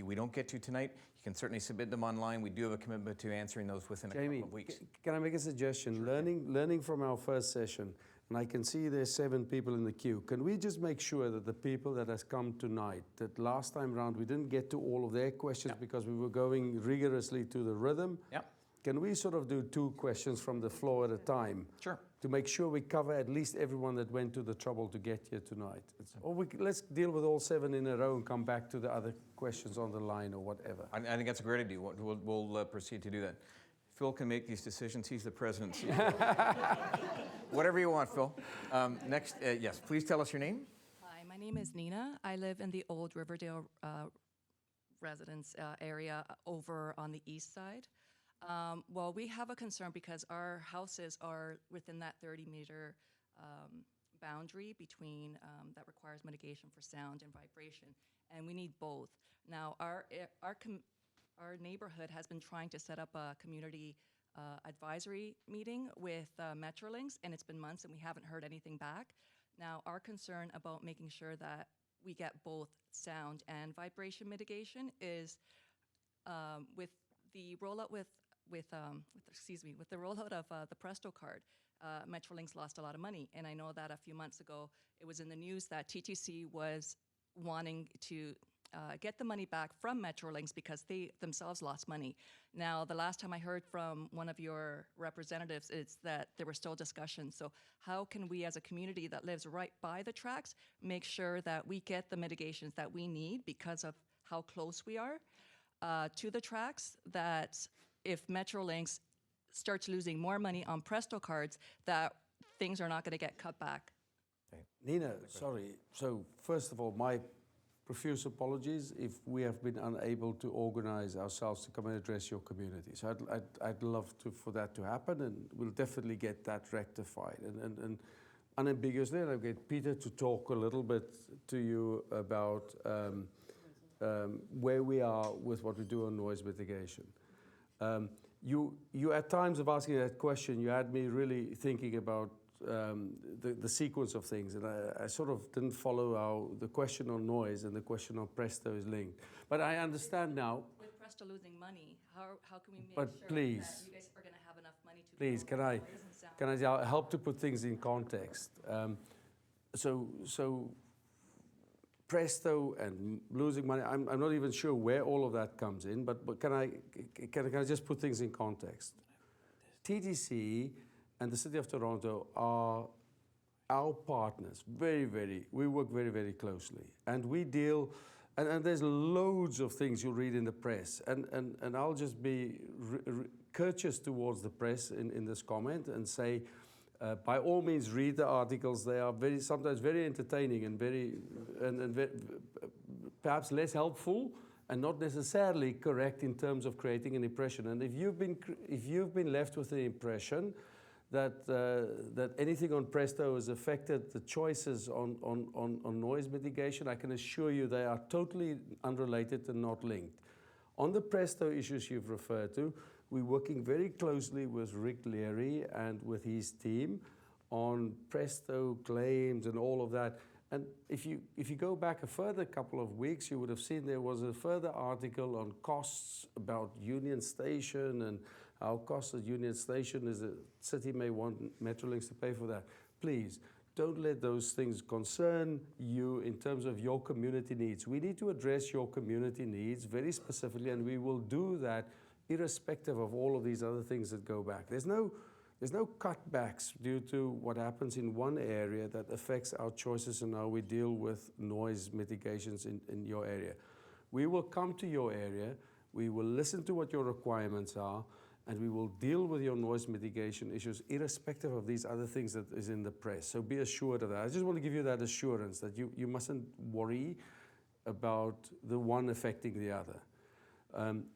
we don't get to tonight, you can certainly submit them online. We do have a commitment to answering those within a couple of weeks. Can I make a suggestion? Sure. Learning from our first session, and I can see there's 7 people in the queue. Can we just make sure that the people that has come tonight, that last time round we didn't get to all of their questions because we were going rigorously to the rhythm? Yep. Can we sort of do 2 questions from the floor at a time? Sure. to make sure we cover at least everyone that went to the trouble to get here tonight. Let's deal with all 7 in a row and come back to the other questions on the line or whatever. I think that's a great idea. We'll proceed to do that. Phil can make these decisions. He's the president. Whatever you want, Phil. Next, yes, please tell us your name. Hi, my name is Nina. I live in the old Riverdale residence area over on the east side. Well, we have a concern because our houses are within that 30-meter boundary between that requires mitigation for sound and vibration, and we need both. Now, our neighborhood has been trying to set up a community advisory meeting with Metrolinx, and it's been months and we haven't heard anything back. Now, our concern about making sure that we get both sound and vibration mitigation is with the rollout with the rollout of the Presto card, Metrolinx lost a lot of money, and I know that a few months ago it was in the news that TTC was wanting to get the money back from Metrolinx because they themselves lost money. Now, the last time I heard from one of your representatives is that there were still discussions. So how can we as a community that lives right by the tracks make sure that we get the mitigations that we need because of how close we are to the tracks, that if Metrolinx starts losing more money on Presto cards, that things are not going to get cut back? Nina, sorry. So first of all, my profuse apologies if we have been unable to organize ourselves to come and address your community. So I'd love for that to happen, and we'll definitely get that rectified. And unambiguously, I'll get Peter to talk a little bit to you about where we are with what we do on noise mitigation. You at times of asking that question, you had me really thinking about the sequence of things, and I sort of didn't follow how the question on noise and the question on Presto is linked. But I understand now. With Presto losing money, how can we make But sure please, that you guys are going to have enough money to please, can I help to put things in context? So Presto and losing money, I'm not even sure where all of that comes in, but can I just put things in context? TTC and the City of Toronto are our partners, we work very, very closely. And we deal, and there's loads of things you'll read in the press, and I'll just be courteous towards the press in this comment and say, by all means, read the articles. They are sometimes very entertaining and perhaps less helpful and not necessarily correct in terms of creating an impression. And if you've been left with the impression that anything on Presto has affected the choices on noise mitigation, I can assure you they are totally unrelated and not linked. On the Presto issues you've referred to, we're working very closely with Rick Leary and with his team on Presto claims and all of that. And if you go back a further couple of weeks, you would have seen there was a further article on costs about Union Station and how costs at Union Station is the city may want Metrolinx to pay for that. Please, don't let those things concern you in terms of your community needs. We need to address your community needs very specifically, and we will do that irrespective of all of these other things that go back. There's no cutbacks due to what happens in one area that affects our choices and how we deal with noise mitigations in your area. We will come to your area, we will listen to what your requirements are, and we will deal with your noise mitigation issues irrespective of these other things that is in the press. So be assured of that. I just want to give you that assurance that you mustn't worry about the one affecting the other.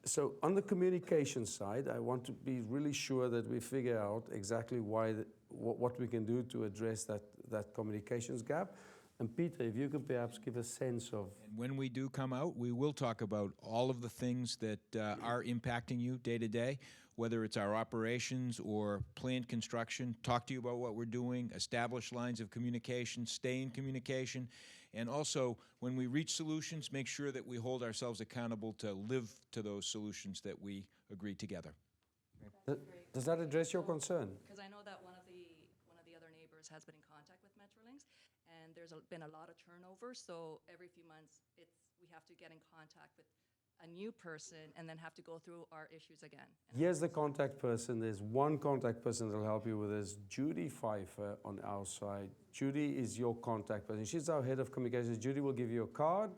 So on the communication side, I want to be really sure that we figure out exactly what we can do to address that communications gap. And Peter, if you could perhaps give a sense of... And when we do come out, we will talk about all of the things that are impacting you day to day, whether it's our operations or planned construction, talk to you about what we're doing, establish lines of communication, stay in communication, and also when we reach solutions, make sure that we hold ourselves accountable to live to those solutions that we agree together. Does that address your concern? Because I know that one of the other neighbors has been in contact with Metrolinx, and there's been a lot of turnover. So every few months, we have to get in contact with a new person and then have to go through our issues again. Here's the contact person. There's one contact person that'll help you with this. Judy Pfeiffer on our side. Judy is your contact person. She's our head of communications. Judy will give you a card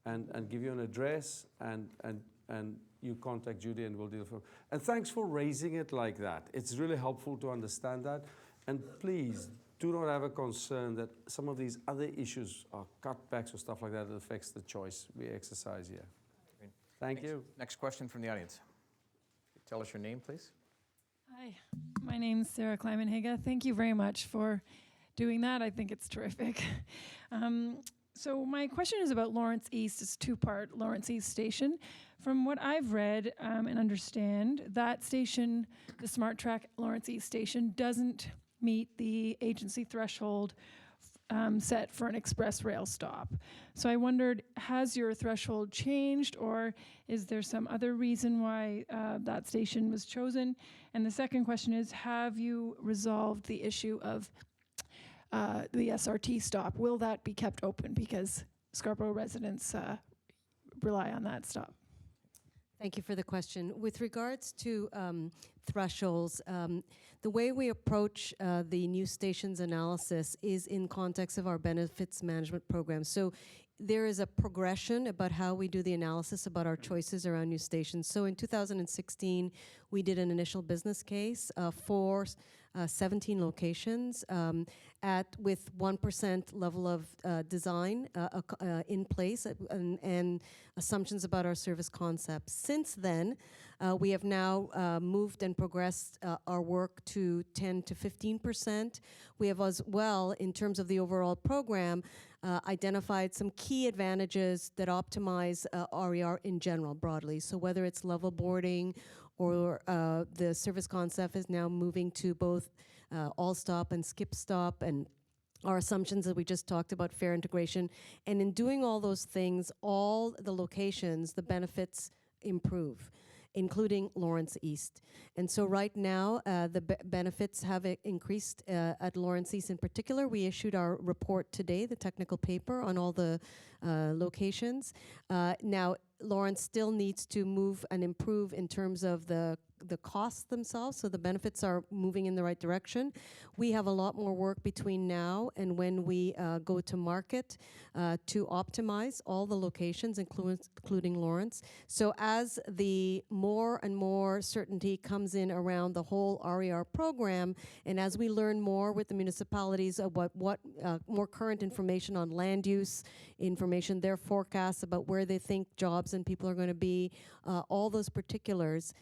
and give you an address, and you contact Judy and we'll deal with it. And thanks for raising it like that. It's really helpful to understand that. And please do not have a concern that some of these other issues are cutbacks or stuff like that that affects the choice we exercise here. Thank you. Next question from the audience. Tell us your name, please. Hi, my name's Sarah Kleiman-Higa. Thank you very much for doing that. I think it's terrific. So my question is about Lawrence East. It's two-part, Lawrence East Station. From what I've read and understand, that station, the Smart Track Lawrence East Station, doesn't meet the agency threshold set for an express rail stop. So I wondered, has your threshold changed, or is there some other reason why that station was chosen? And the second question is, have you resolved the issue of the SRT stop? Will that be kept open, because Scarborough residents rely on that stop? Thank you for the question. With regards to thresholds, the way we approach the new stations analysis is in context of our benefits management program. So there is a progression about how we do the analysis about our choices around new stations. So in 2016, we did an initial business case for 17 locations with 1% level of design in place and assumptions about our service concepts. Since then, we have now moved and progressed our work to 10 to 15%. We have as well, in terms of the overall program, identified some key advantages that optimize RER in general, broadly. So whether it's level boarding or the service concept is now moving to both all stop and skip stop, and our assumptions that we just talked about, fare integration. And in doing all those things, all the locations, the benefits improve, including Lawrence East. And so right now, the benefits have increased at Lawrence East in particular. We issued our report today, the technical paper on all the locations. Now, Lawrence still needs to move and improve in terms of the costs themselves, so the benefits are moving in the right direction. We have a lot more work between now and when we go to market to optimize all the locations, including Lawrence. So as the more and more certainty comes in around the whole RER program, and as we learn more with the municipalities about what more current information on land use, information, their forecasts about where they think jobs and people are going to be, all those particulars,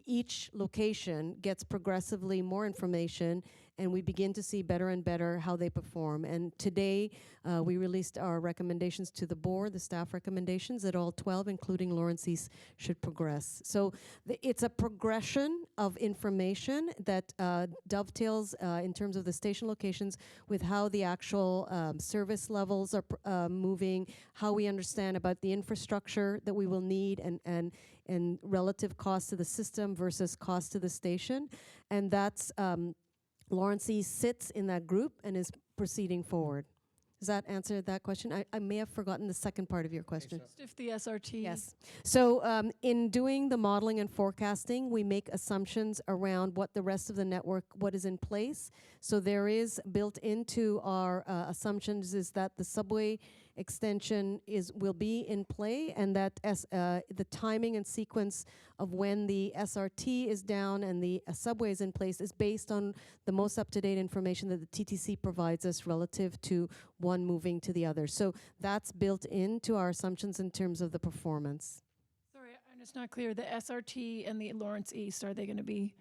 each location gets progressively more information, and we begin to see better and better how they perform. And today, we released our recommendations to the board, the staff recommendations, that all 12, including Lawrence East, should progress. So it's a progression of information that dovetails in terms of the station locations with how the actual service levels are moving, how we understand about the infrastructure that we will need, and relative cost to the system versus cost to the station. And that's Lawrence East sits in that group and is proceeding forward. Does that answer that question? I may have forgotten the second part of your question. Just if the SRT. Yes. So in doing the modeling and forecasting, we make assumptions around what the rest of the network, what is in place. So there is built into our assumptions is that the subway extension will be in play, and that the timing and sequence of when the SRT is down and the subway is in place is based on the most up-to-date information that the TTC provides us relative to one moving to the other. So that's built into our assumptions in terms of the performance. Sorry, I'm just not clear. The SRT and the Lawrence East, are they going to be?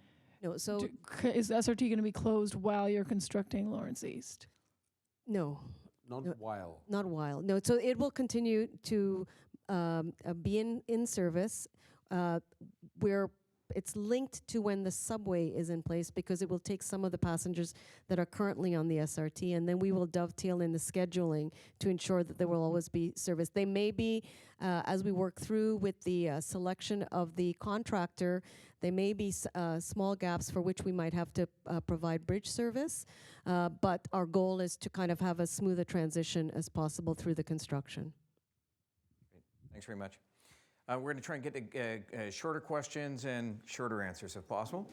No. So is the SRT going to be closed while you're constructing Lawrence East? No. Not while. Not while. No. So it will continue to be in service. Where it's linked to when the subway is in place, because it will take some of the passengers that are currently on the SRT, and then we will dovetail in the scheduling to ensure that there will always be service. They may be, as we work through with the selection of the contractor, there may be small gaps for which we might have to provide bridge service, but our goal is to kind of have as smooth a transition as possible through the construction. Great. Thanks very much. We're going to try and get shorter questions and shorter answers if possible.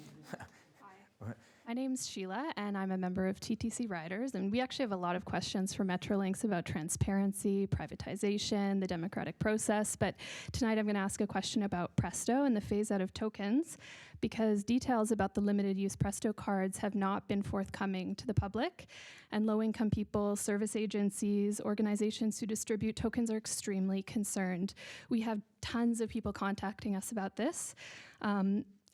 My name's Sheila, and I'm a member of TTC Riders, and we actually have a lot of questions for Metrolinx about transparency, privatization, the democratic process, but tonight I'm going to ask a question about Presto and the phase-out of tokens, because details about the limited-use Presto cards have not been forthcoming to the public, and low-income people, service agencies, organizations who distribute tokens are extremely concerned. We have tons of people contacting us about this.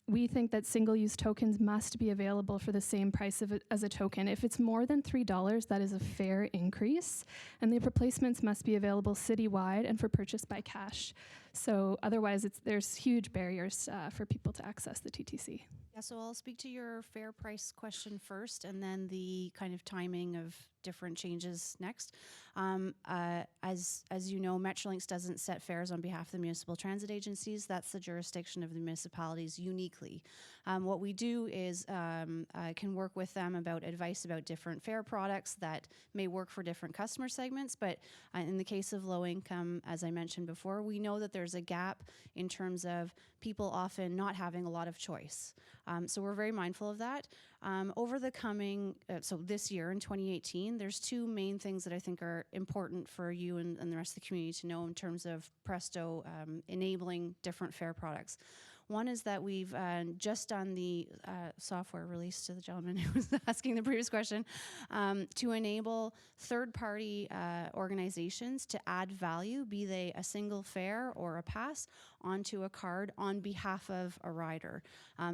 We think that single-use tokens must be available for the same price as a token. If it's more than $3, that is a fair increase, and the replacements must be available citywide and for purchase by cash. So otherwise, there's huge barriers for people to access the TTC. Yeah, so I'll speak to your fair price question first, and then the kind of timing of different changes next. As you know, Metrolinx doesn't set fares on behalf of the municipal transit agencies. That's the jurisdiction of the municipalities uniquely. What we do is can work with them about advice about different fare products that may work for different customer segments. But in the case of low income, as I mentioned before, we know that there's a gap in terms of people often not having a lot of choice. So we're very mindful of that. Over the coming, so this year in 2018, there's two main things that I think are important for you and the rest of the community to know in terms of Presto enabling different fare products. One is that we've just done the software release to the gentleman who was asking the previous question to enable third-party organizations to add value, be they a single fare or a pass, onto a card on behalf of a rider.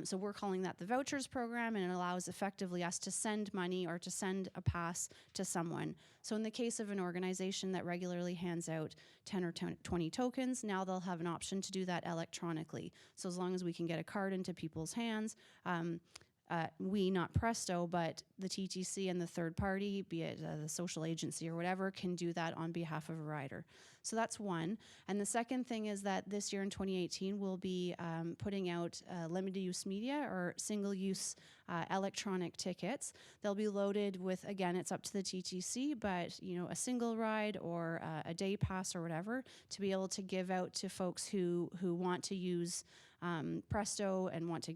So we're calling that the vouchers program, and it allows effectively us to send money or to send a pass to someone. So in the case of an organization that regularly hands out 10 or 20 tokens, now they'll have an option to do that electronically. So as long as we can get a card into people's hands, we, not Presto, but the TTC and the third party, be it the social agency or whatever, can do that on behalf of a rider. So that's one. And the second thing is that this year in 2018, we'll be putting out limited use media or single use electronic tickets. They'll be loaded with, again, it's up to the TTC, but a single ride or a day pass or whatever to be able to give out to folks who want to use Presto and want to,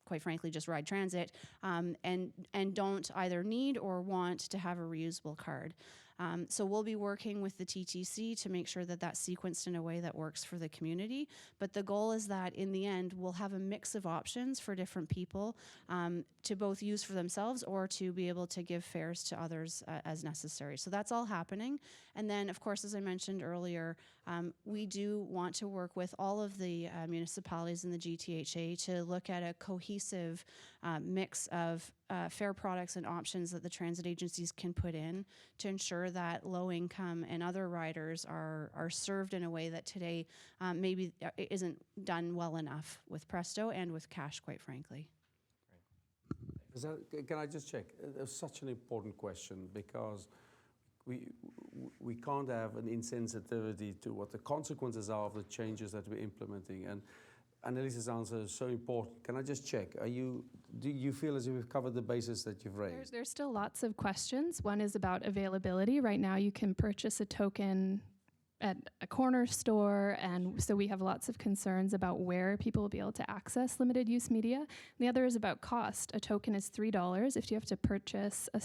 quite frankly, just ride transit and don't either need or want to have a reusable card. So we'll be working with the TTC to make sure that that's sequenced in a way that works for the community. But the goal is that in the end, we'll have a mix of options for different people to both use for themselves or to be able to give fares to others as necessary. So that's all happening. And then, of course, as I mentioned earlier, we do want to work with all of the municipalities in the GTHA to look at a cohesive mix of fare products and options that the transit agencies can put in to ensure that low income and other riders are served in a way that today maybe isn't done well enough with Presto and with cash, quite frankly. Can I just check? It's such an important question because we can't have an insensitivity to what the consequences are of the changes that we're implementing. And Annelise's answer is so important. Can I just check? Do you feel as if we've covered the bases that you've raised? There's still lots of questions. One is about availability. Right now you can purchase a token at a corner store, and so we have lots of concerns about where people will be able to access limited use media. And the other is about cost. A token is $3. If you have to purchase a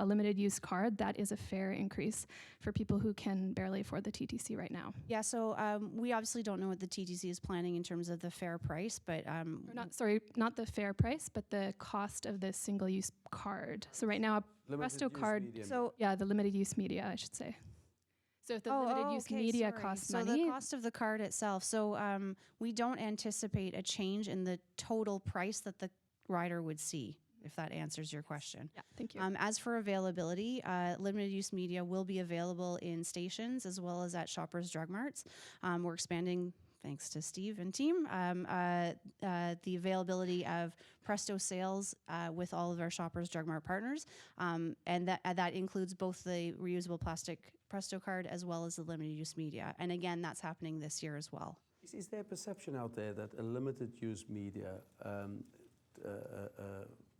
limited use card, that is a fair increase for people who can barely afford the TTC right now. Yeah, so we obviously don't know what the TTC is planning in terms of the fair price, but not the fair price, but the cost of the single use card. So right now, a Presto card. Yeah, the limited use media, I should say. So if the limited use media costs money. So the cost of the card itself. So we don't anticipate a change in the total price that the rider would see, if that answers your question. Yeah, thank you. As for availability, limited use media will be available in stations as well as at Shoppers Drug Marts. We're expanding, thanks to Steve and team, the availability of Presto sales with all of our Shoppers Drug Mart partners. And that includes both the reusable plastic Presto card as well as the limited use media. And again, that's happening this year as well. Is there a perception out there that a limited use media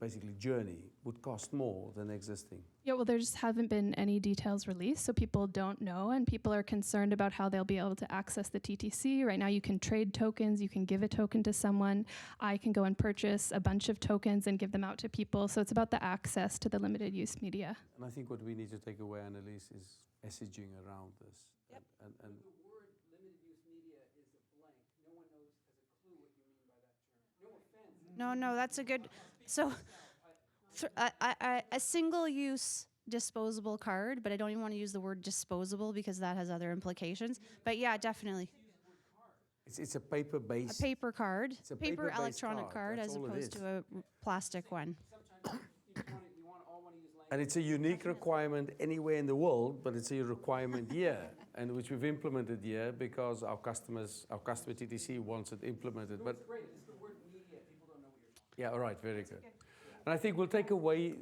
basically journey would cost more than existing. Yeah, well, there just haven't been any details released, so people don't know, and people are concerned about how they'll be able to access the TTC. Right now, you can trade tokens, you can give a token to someone. I can go and purchase a bunch of tokens and give them out to people. So it's about the access to the limited use media. And I think what we need to take away, Annalise, is messaging around this. Yep. And The word limited use media is a blank. No one knows, has a clue what you mean by that term. No offense. No, that's a good. So, a single-use disposable card, but I don't even want to use the word disposable because that has other implications. But yeah, definitely. it's a paper-based. A paper card, It's a paper paper-based electronic card, that's as all it opposed is. to a plastic one. And it's a unique requirement anywhere in the world, but it's a requirement here, and which we've implemented here because our customer TTC wants it implemented. But It's great. It's the word media. People don't know what you're talking yeah, all right, very good. And I think we'll take away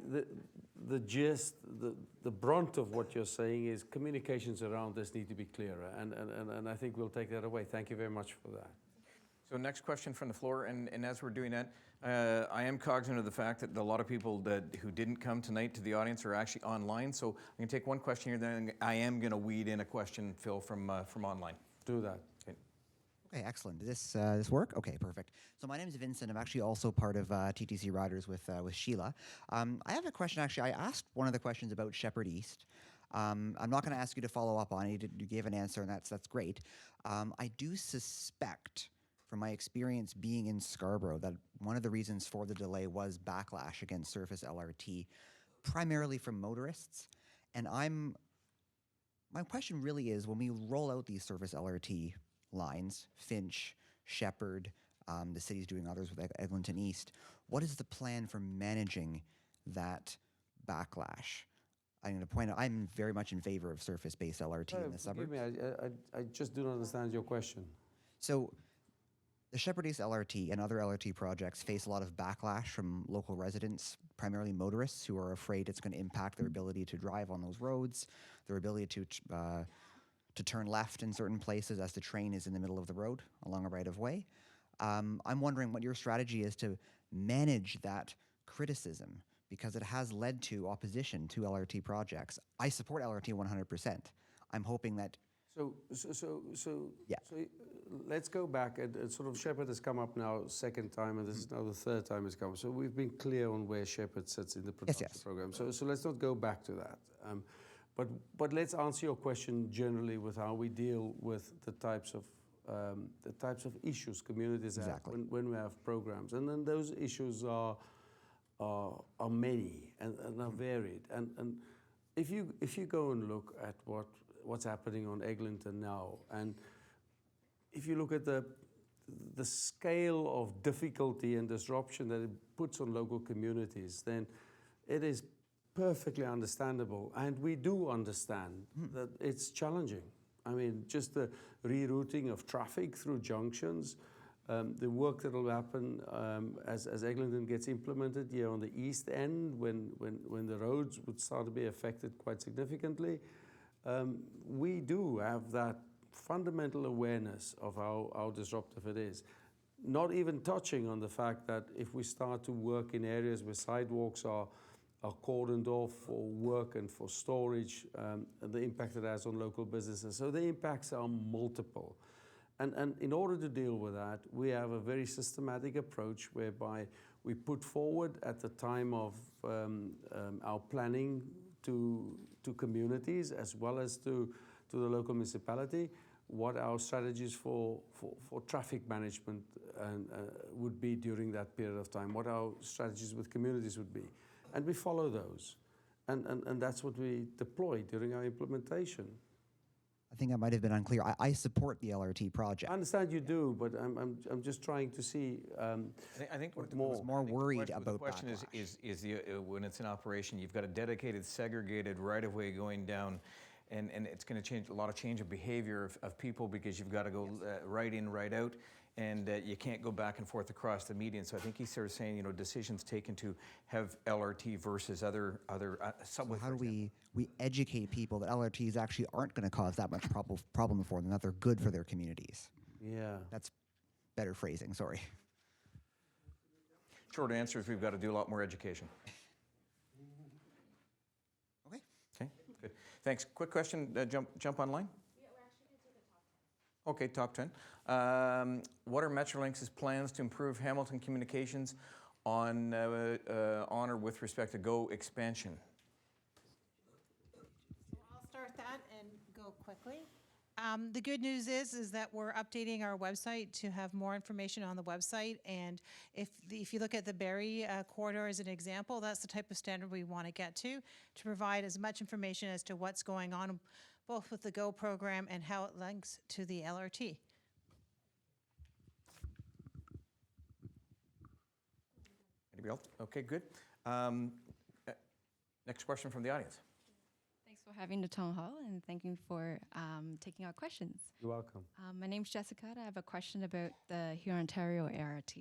the gist, the brunt of what you're saying is communications around this need to be clearer, and I think we'll take that away. Thank you very much for that. So next question from the floor, and as we're doing that, I am cognizant of the fact that a lot of people who didn't come tonight to the audience are actually online. So I'm going to take one question here, then I am going to weed in a question, Phil, from online. Do that. Okay, excellent. Does this work? Okay, perfect. So my name is Vincent. I'm actually also part of TTC Riders with Sheila. I have a question, actually. I asked one of the questions about Shepherd East. I'm not going to ask you to follow up on it. You gave an answer, and that's great. I do suspect, from my experience being in Scarborough, that one of the reasons for the delay was backlash against Surface LRT, primarily from motorists. And my question really is, when we roll out these Surface LRT lines, Finch, Shepherd, the city's doing others with Eglinton East, what is the plan for managing that backlash? I'm going to point out, I'm very much in favor of surface-based LRT in the suburbs. Forgive me, I just do not understand your question. So the Shepherd East LRT and other LRT projects face a lot of backlash from local residents, primarily motorists, who are afraid it's going to impact their ability to drive on those roads, their ability to turn left in certain places as the train is in the middle of the road along a right-of-way. I'm wondering what your strategy is to manage that criticism, because it has led to opposition to LRT projects. I support LRT 100%. I'm hoping that... So let's go back, and sort of Shepherd has come up now second time, and this is now the third time it's come. So we've been clear on where Shepherd sits in the production program. So let's not go back to that. But let's answer your question generally with how we deal with the types of issues communities have when we have programs, and then those issues are many and are varied. And if you go and look at what's happening on Eglinton now, and if you look at the scale of difficulty and disruption that it puts on local communities, then it is perfectly understandable, and we do understand that it's challenging. I mean, just the rerouting of traffic through junctions, the work that will happen as Eglinton gets implemented here on the east end, when the roads would start to be affected quite significantly. We do have that fundamental awareness of how disruptive it is. Not even touching on the fact that if we start to work in areas where sidewalks are cordoned off for work and for storage, the impact it has on local businesses. So the impacts are multiple. And in order to deal with that, we have a very systematic approach whereby we put forward at the time of our planning to communities as well as to the local municipality what our strategies for traffic management would be during that period of time, what our strategies with communities would be. And we follow those. And that's what we deploy during our implementation. I think I might have been unclear. I support the LRT project. I understand you do, but I'm just trying to see. I think what more worried about the question is when it's in operation, you've got a dedicated, segregated right-of-way going down, and it's going to change a lot of change of behavior of people, because you've got to go right in, right out, and you can't go back and forth across the median. So I think he's sort of saying, decisions taken to have LRT versus other subway. So how do we educate people that LRTs actually aren't going to cause that much problem for them, that they're good for their communities? Yeah. That's better phrasing, sorry. Short answer is we've got to do a lot more education. Okay. Okay, good. Thanks. Quick question, jump online? Yeah, we're actually going to take a top 10. Okay, top 10. What are Metrolinx's plans to improve Hamilton communications on or with respect to Go expansion? So I'll start that and go quickly. The good news is that we're updating our website to have more information on the website. And if you look at the Barrie corridor as an example, that's the type of standard we want to get to provide as much information as to what's going on, both with the Go program and how it links to the LRT. Anybody else? Okay, good. Next question from the audience. Thanks for having the town hall and thank you for taking our questions. You're welcome. My name's Jessica. I have a question about the Hurontario ART.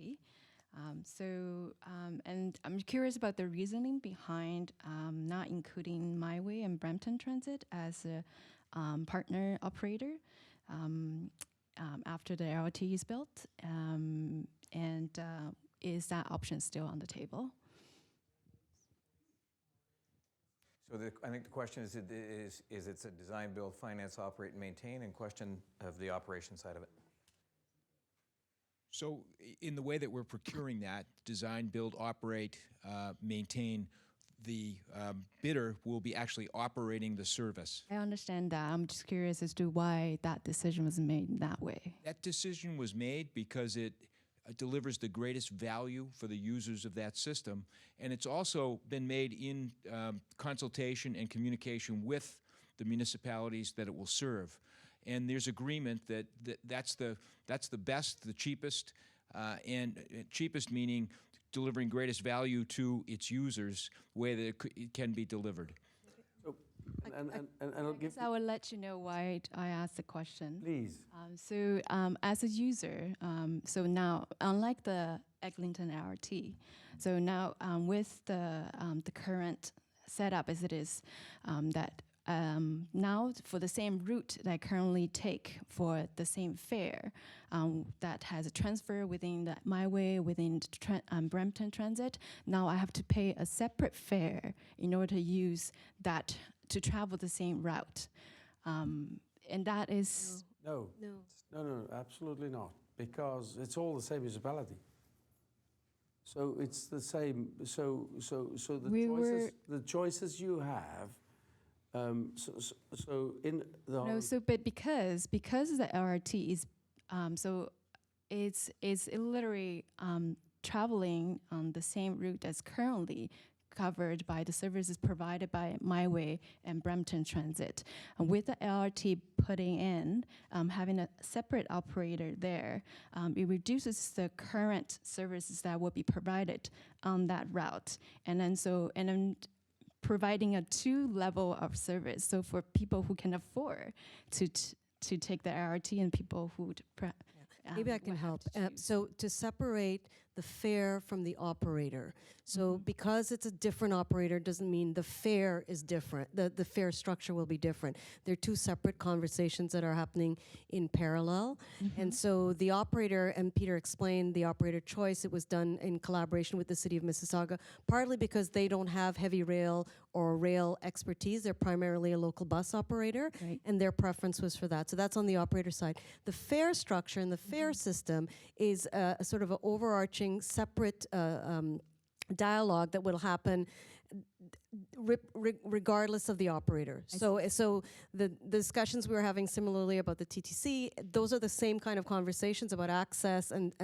And I'm curious about the reasoning behind not including MyWay and Brampton Transit as a partner operator after the ART is built. Is that option still on the table? So I think the question is it's a design, build, finance, operate, and maintain, and question of the operation side of it. So in the way that we're procuring that, design, build, operate, maintain, the bidder will be actually operating the service. I understand that. I'm just curious as to why that decision was made that way. That decision was made because it delivers the greatest value for the users of that system, and it's also been made in consultation and communication with the municipalities that it will serve. And there's agreement that's the best, the cheapest, and cheapest meaning delivering greatest value to its users, the way that it can be delivered. And I'll give. I will let you know why I asked the question. Please. As a user, so now unlike the Eglinton LRT, so now with the current setup as it is, that now for the same route that I currently take for the same fare, that has a transfer within the MyWay, within Brampton Transit, now I have to pay a separate fare in order to use that to travel the same route. And that is... No, absolutely not, because it's all the same municipality. So it's the same, so the choices you have, so in the... No, so but because the LRT is, so it's literally traveling on the same route as currently covered by the services provided by MyWay and Brampton Transit. And with the LRT putting in, having a separate operator there, it reduces the current services that will be provided on that route. And then providing a two-level of service. So for people who can afford to take the LRT and people who would maybe I can help. So to separate the fare from the operator. So because it's a different operator doesn't mean the fare is different. The fare structure will be different. They're two separate conversations that are happening in parallel. And so the operator, and Peter explained the operator choice, it was done in collaboration with the City of Mississauga, partly because they don't have heavy rail or rail expertise. They're primarily a local bus operator, and their preference was for that. So that's on the operator side. The fare structure and the fare system is a sort of an overarching separate dialogue that will happen regardless of the operator. So the discussions we were having similarly about the TTC, those are the same kind of conversations about access and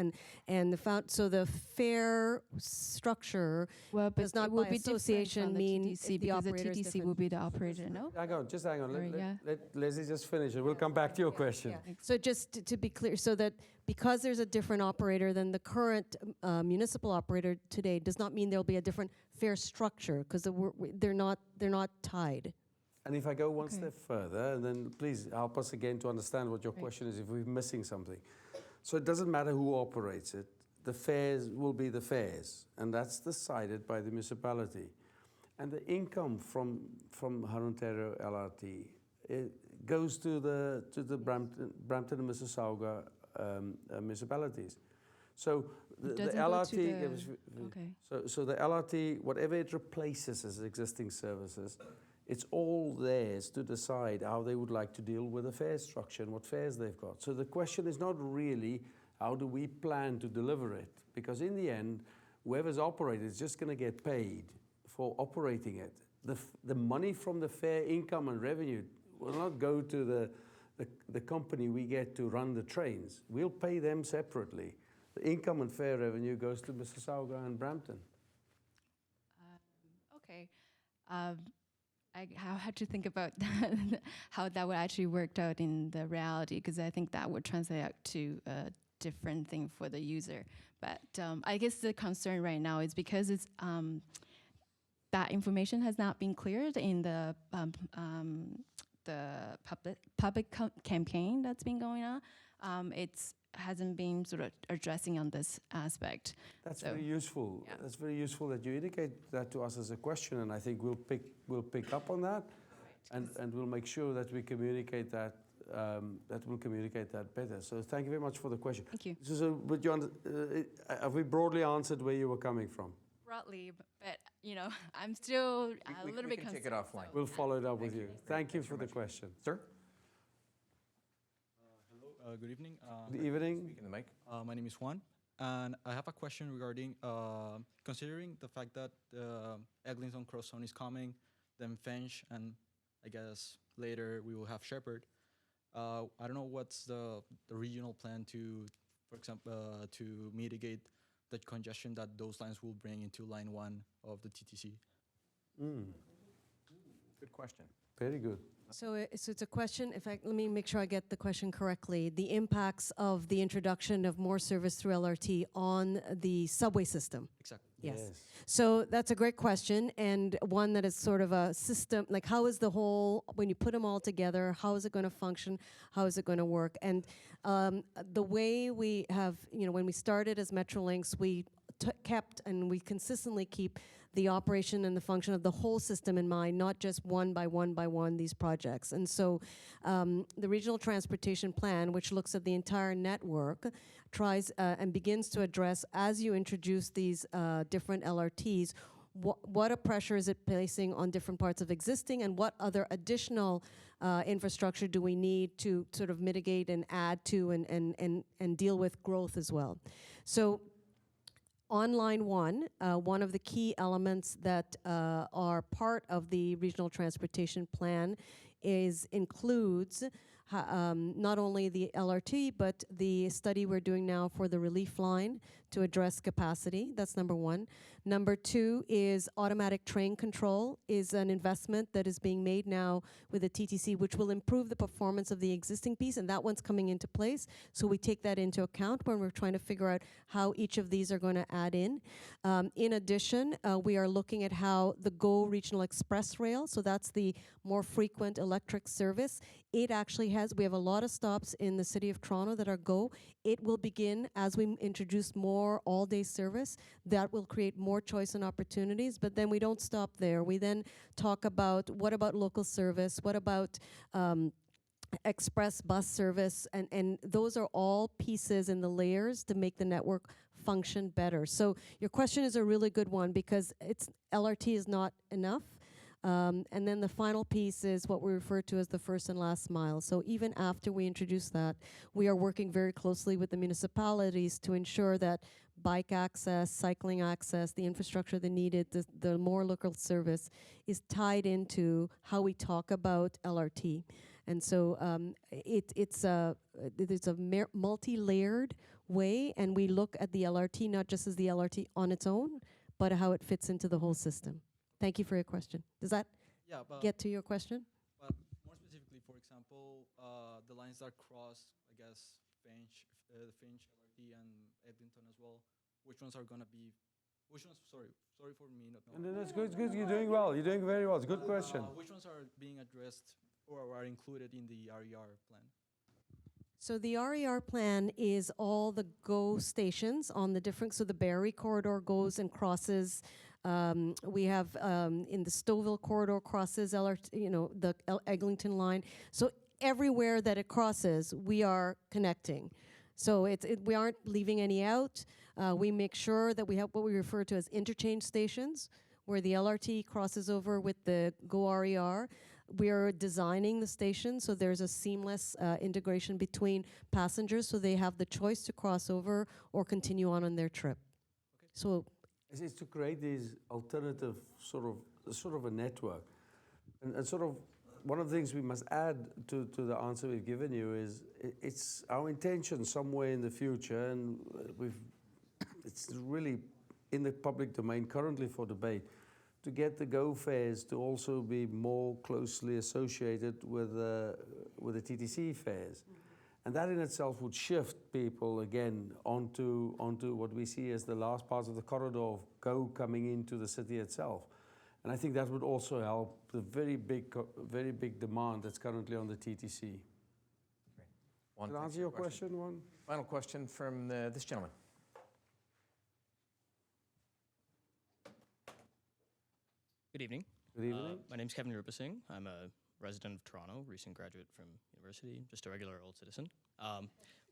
so the fare structure does not by association mean TTC, because the TTC will be the operator, no? Just hang on. Let Leslie just finish it. We'll come back to your question. Yeah. So just to be clear, so that because there's a different operator than the current municipal operator today does not mean there'll be a different fare structure, because they're not tied. And if I go one step further, and then please help us again to understand what your question is if we're missing something. So it doesn't matter who operates it. The fares will be the fares, and that's decided by the municipality. And the income from Hurontario LRT, it goes to the Brampton and Mississauga municipalities. So the doesn't go to LRT, the- okay. so the LRT, whatever it replaces as existing services, it's all theirs to decide how they would like to deal with the fare structure and what fares they've got. So the question is not really how do we plan to deliver it, because in the end, whoever's operating is just going to get paid for operating it. The money from the fare income and revenue will not go to the company we get to run the trains. We'll pay them separately. The income and fare revenue goes to Mississauga and Brampton. Okay. I have to think about how that would actually work out in the reality, because I think that would translate out to a different thing for the user. But I guess the concern right now is because it's that information has not been cleared in the public campaign that's been going on. It's hasn't been sort of addressing on this aspect. That's very useful. Yeah. That's very useful that you indicate that to us as a question, and I think we'll pick up on that, and we'll make sure that we communicate that we'll communicate that better. So thank you very much for the question. Thank you. So, would you have we broadly answered where you were coming from? Broadly, but you know, I'm still a little bit concerned. Take it offline. We'll follow it up with you. Thank you for the question, sir. Good evening. Good evening. Speaking the mic. My name is Juan, and I have a question regarding considering the fact that Eglinton Cross Zone is coming, then Finch, and I guess later we will have Shepherd. I don't know what's the regional plan to, for example, to mitigate the congestion that those lines will bring into Line 1 of the TTC. Good question. Very good. So it's a question, let me make sure I get the question correctly. The impacts of the introduction of more service through LRT on the subway system. Exactly. Yes. So that's a great question, and one that is sort of a system, like how is the whole, when you put them all together, how is it going to function, how is it going to work? And the way we have, when we started as Metrolinx, we kept and we consistently keep the operation and the function of the whole system in mind, not just one by one these projects. And so the Regional Transportation Plan, which looks at the entire network, tries and begins to address, as you introduce these different LRTs, what a pressure is it placing on different parts of existing, and what other additional infrastructure do we need to sort of mitigate and add to and deal with growth as well. So on Line 1, one of the key elements that are part of the Regional Transportation Plan includes not only the LRT, but the study we're doing now for the relief line to address capacity. That's number one. Number two is automatic train control is an investment that is being made now with the TTC, which will improve the performance of the existing piece, and that one's coming into place. So we take that into account when we're trying to figure out how each of these are going to add in. In addition, we are looking at how the GO Regional Express Rail, so that's the more frequent electric service, it actually we have a lot of stops in the City of Toronto that are GO. It will begin as we introduce more all-day service. That will create more choice and opportunities, but then we don't stop there. We then talk about what about local service, what about express bus service, and those are all pieces in the layers to make the network function better. So your question is a really good one, because LRT is not enough. And then the final piece is what we refer to as the first and last mile. So even after we introduce that, we are working very closely with the municipalities to ensure that bike access, cycling access, the infrastructure they needed, the more local service is tied into how we talk about LRT. And so it's a multi-layered way, and we look at the LRT not just as the LRT on its own, but how it fits into the whole system. Thank you for your question. Does that get to your question? But more specifically, for example, the lines that cross, I guess, Finch, LRT, and Eglinton as well. Which ones are going to be? Which ones? Sorry for me not knowing. No, that's good. Good. You're doing well. You're doing very well. It's a good question. Which ones are being addressed or are included in the RER plan? So the RER plan is all the GO stations on the different. So the Barrie corridor goes and crosses. We have in the Stouffville corridor crosses the Eglinton line. So everywhere that it crosses, we are connecting. So we aren't leaving any out. We make sure that we have what we refer to as interchange stations, where the LRT crosses over with the GO RER. We are designing the station so there's a seamless integration between passengers, so they have the choice to cross over or continue on their trip. Okay. So it's to create these alternative sort of a network, and sort of one of the things we must add to the answer we've given you is it's our intention somewhere in the future, and it's really in the public domain currently for debate, to get the GO fares to also be more closely associated with the TTC fares. And that in itself would shift people again onto what we see as the last parts of the corridor of GO coming into the city itself. And I think that would also help the very big demand that's currently on the TTC. Great. Can I answer your question, Juan? Final question from this gentleman. Good evening. Good evening. My name's Kevin Rupasingh. I'm a resident of Toronto, recent graduate from university, just a regular old citizen.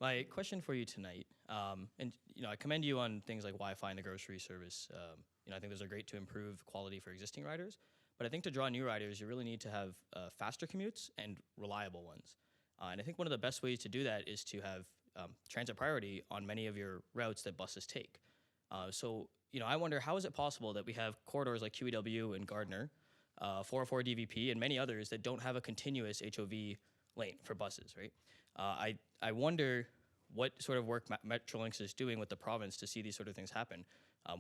My question for you tonight, and I commend you on things like Wi-Fi and the grocery service. I think those are great to improve quality for existing riders, but I think to draw new riders, you really need to have faster commutes and reliable ones. And I think one of the best ways to do that is to have transit priority on many of your routes that buses take. So I wonder, how is it possible that we have corridors like QEW and Gardner, 404 DVP, and many others that don't have a continuous HOV lane for buses, right? I wonder what sort of work Metrolinx is doing with the province to see these sort of things happen.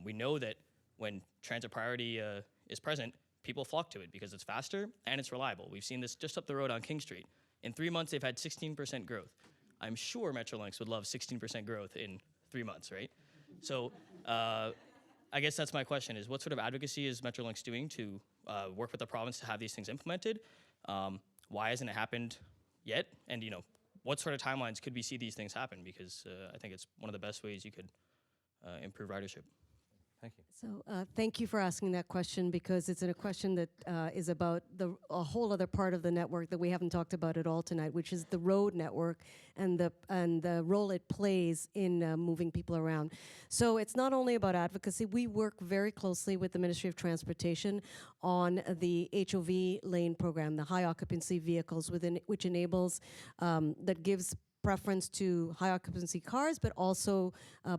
We know that when transit priority is present, people flock to it because it's faster and it's reliable. We've seen this just up the road on King Street. In 3 months, they've had 16% growth. I'm sure Metrolinx would love 16% growth in 3 months, right? So I guess that's my question, is what sort of advocacy is Metrolinx doing to work with the province to have these things implemented? Why hasn't it happened yet? And what sort of timelines could we see these things happen? Because I think it's one of the best ways you could improve ridership. Thank you. So thank you for asking that question, because it's a question that is about a whole other part of the network that we haven't talked about at all tonight, which is the road network and the role it plays in moving people around. So it's not only about advocacy. We work very closely with the Ministry of Transportation on the HOV lane program, the high occupancy vehicles, which enables, that gives preference to high occupancy cars, but also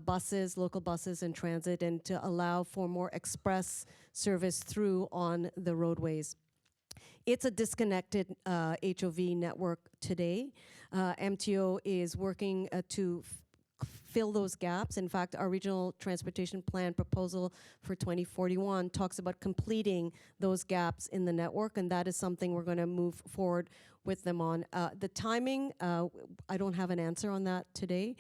buses, local buses and transit, and to allow for more express service through on the roadways. It's a disconnected HOV network today. MTO is working to fill those gaps. In fact, our regional transportation plan proposal for 2041 talks about completing those gaps in the network, and that is something we're going to move forward with them on. The timing, I don't have an answer on that today.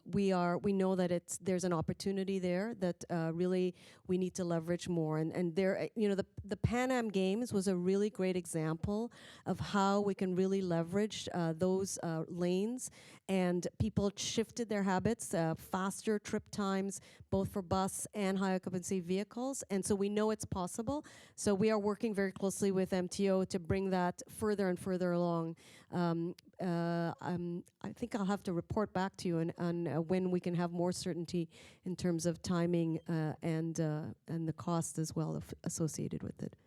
We know that there's an opportunity there that really we need to leverage more. And there, the Pan Am Games was a really great example of how we can really leverage those lanes, and people shifted their habits, faster trip times, both for bus and high occupancy vehicles. And so we know it's possible. So we are working very closely with MTO to bring that further and further along. I think I'll have to report back to you on when we can have more certainty in terms of timing and the cost as well associated with it.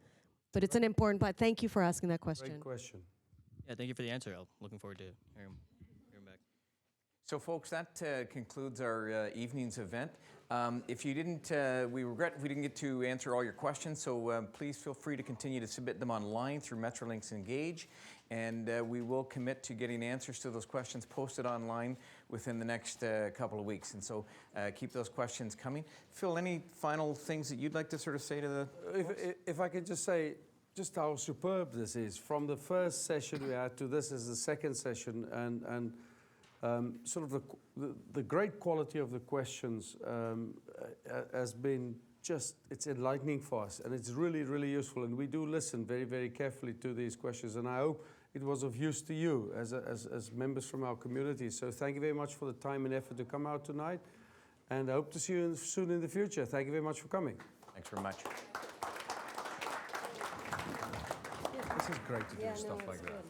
But it's an important part. Thank you for asking that question. Great question. Yeah, thank you for the answer. I'm looking forward to hearing back. So folks, that concludes our evening's event. If you didn't, we regret we didn't get to answer all your questions, so please feel free to continue to submit them online through Metrolinx Engage, and we will commit to getting answers to those questions posted online within the next couple of weeks. And so keep those questions coming. Phil, any final things that you'd like to sort of say to the if I could just say just how superb this is. From the first session we had to this is the second session, and sort of the great quality of the questions has been it's enlightening for us, and it's really, really useful. And we do listen very, very carefully to these questions, and I hope it was of use to you as members from our community. So thank you very much for the time and effort to come out tonight, and I hope to see you soon in the future. Thank you very much for coming. Thanks very much. This is great to do stuff like that.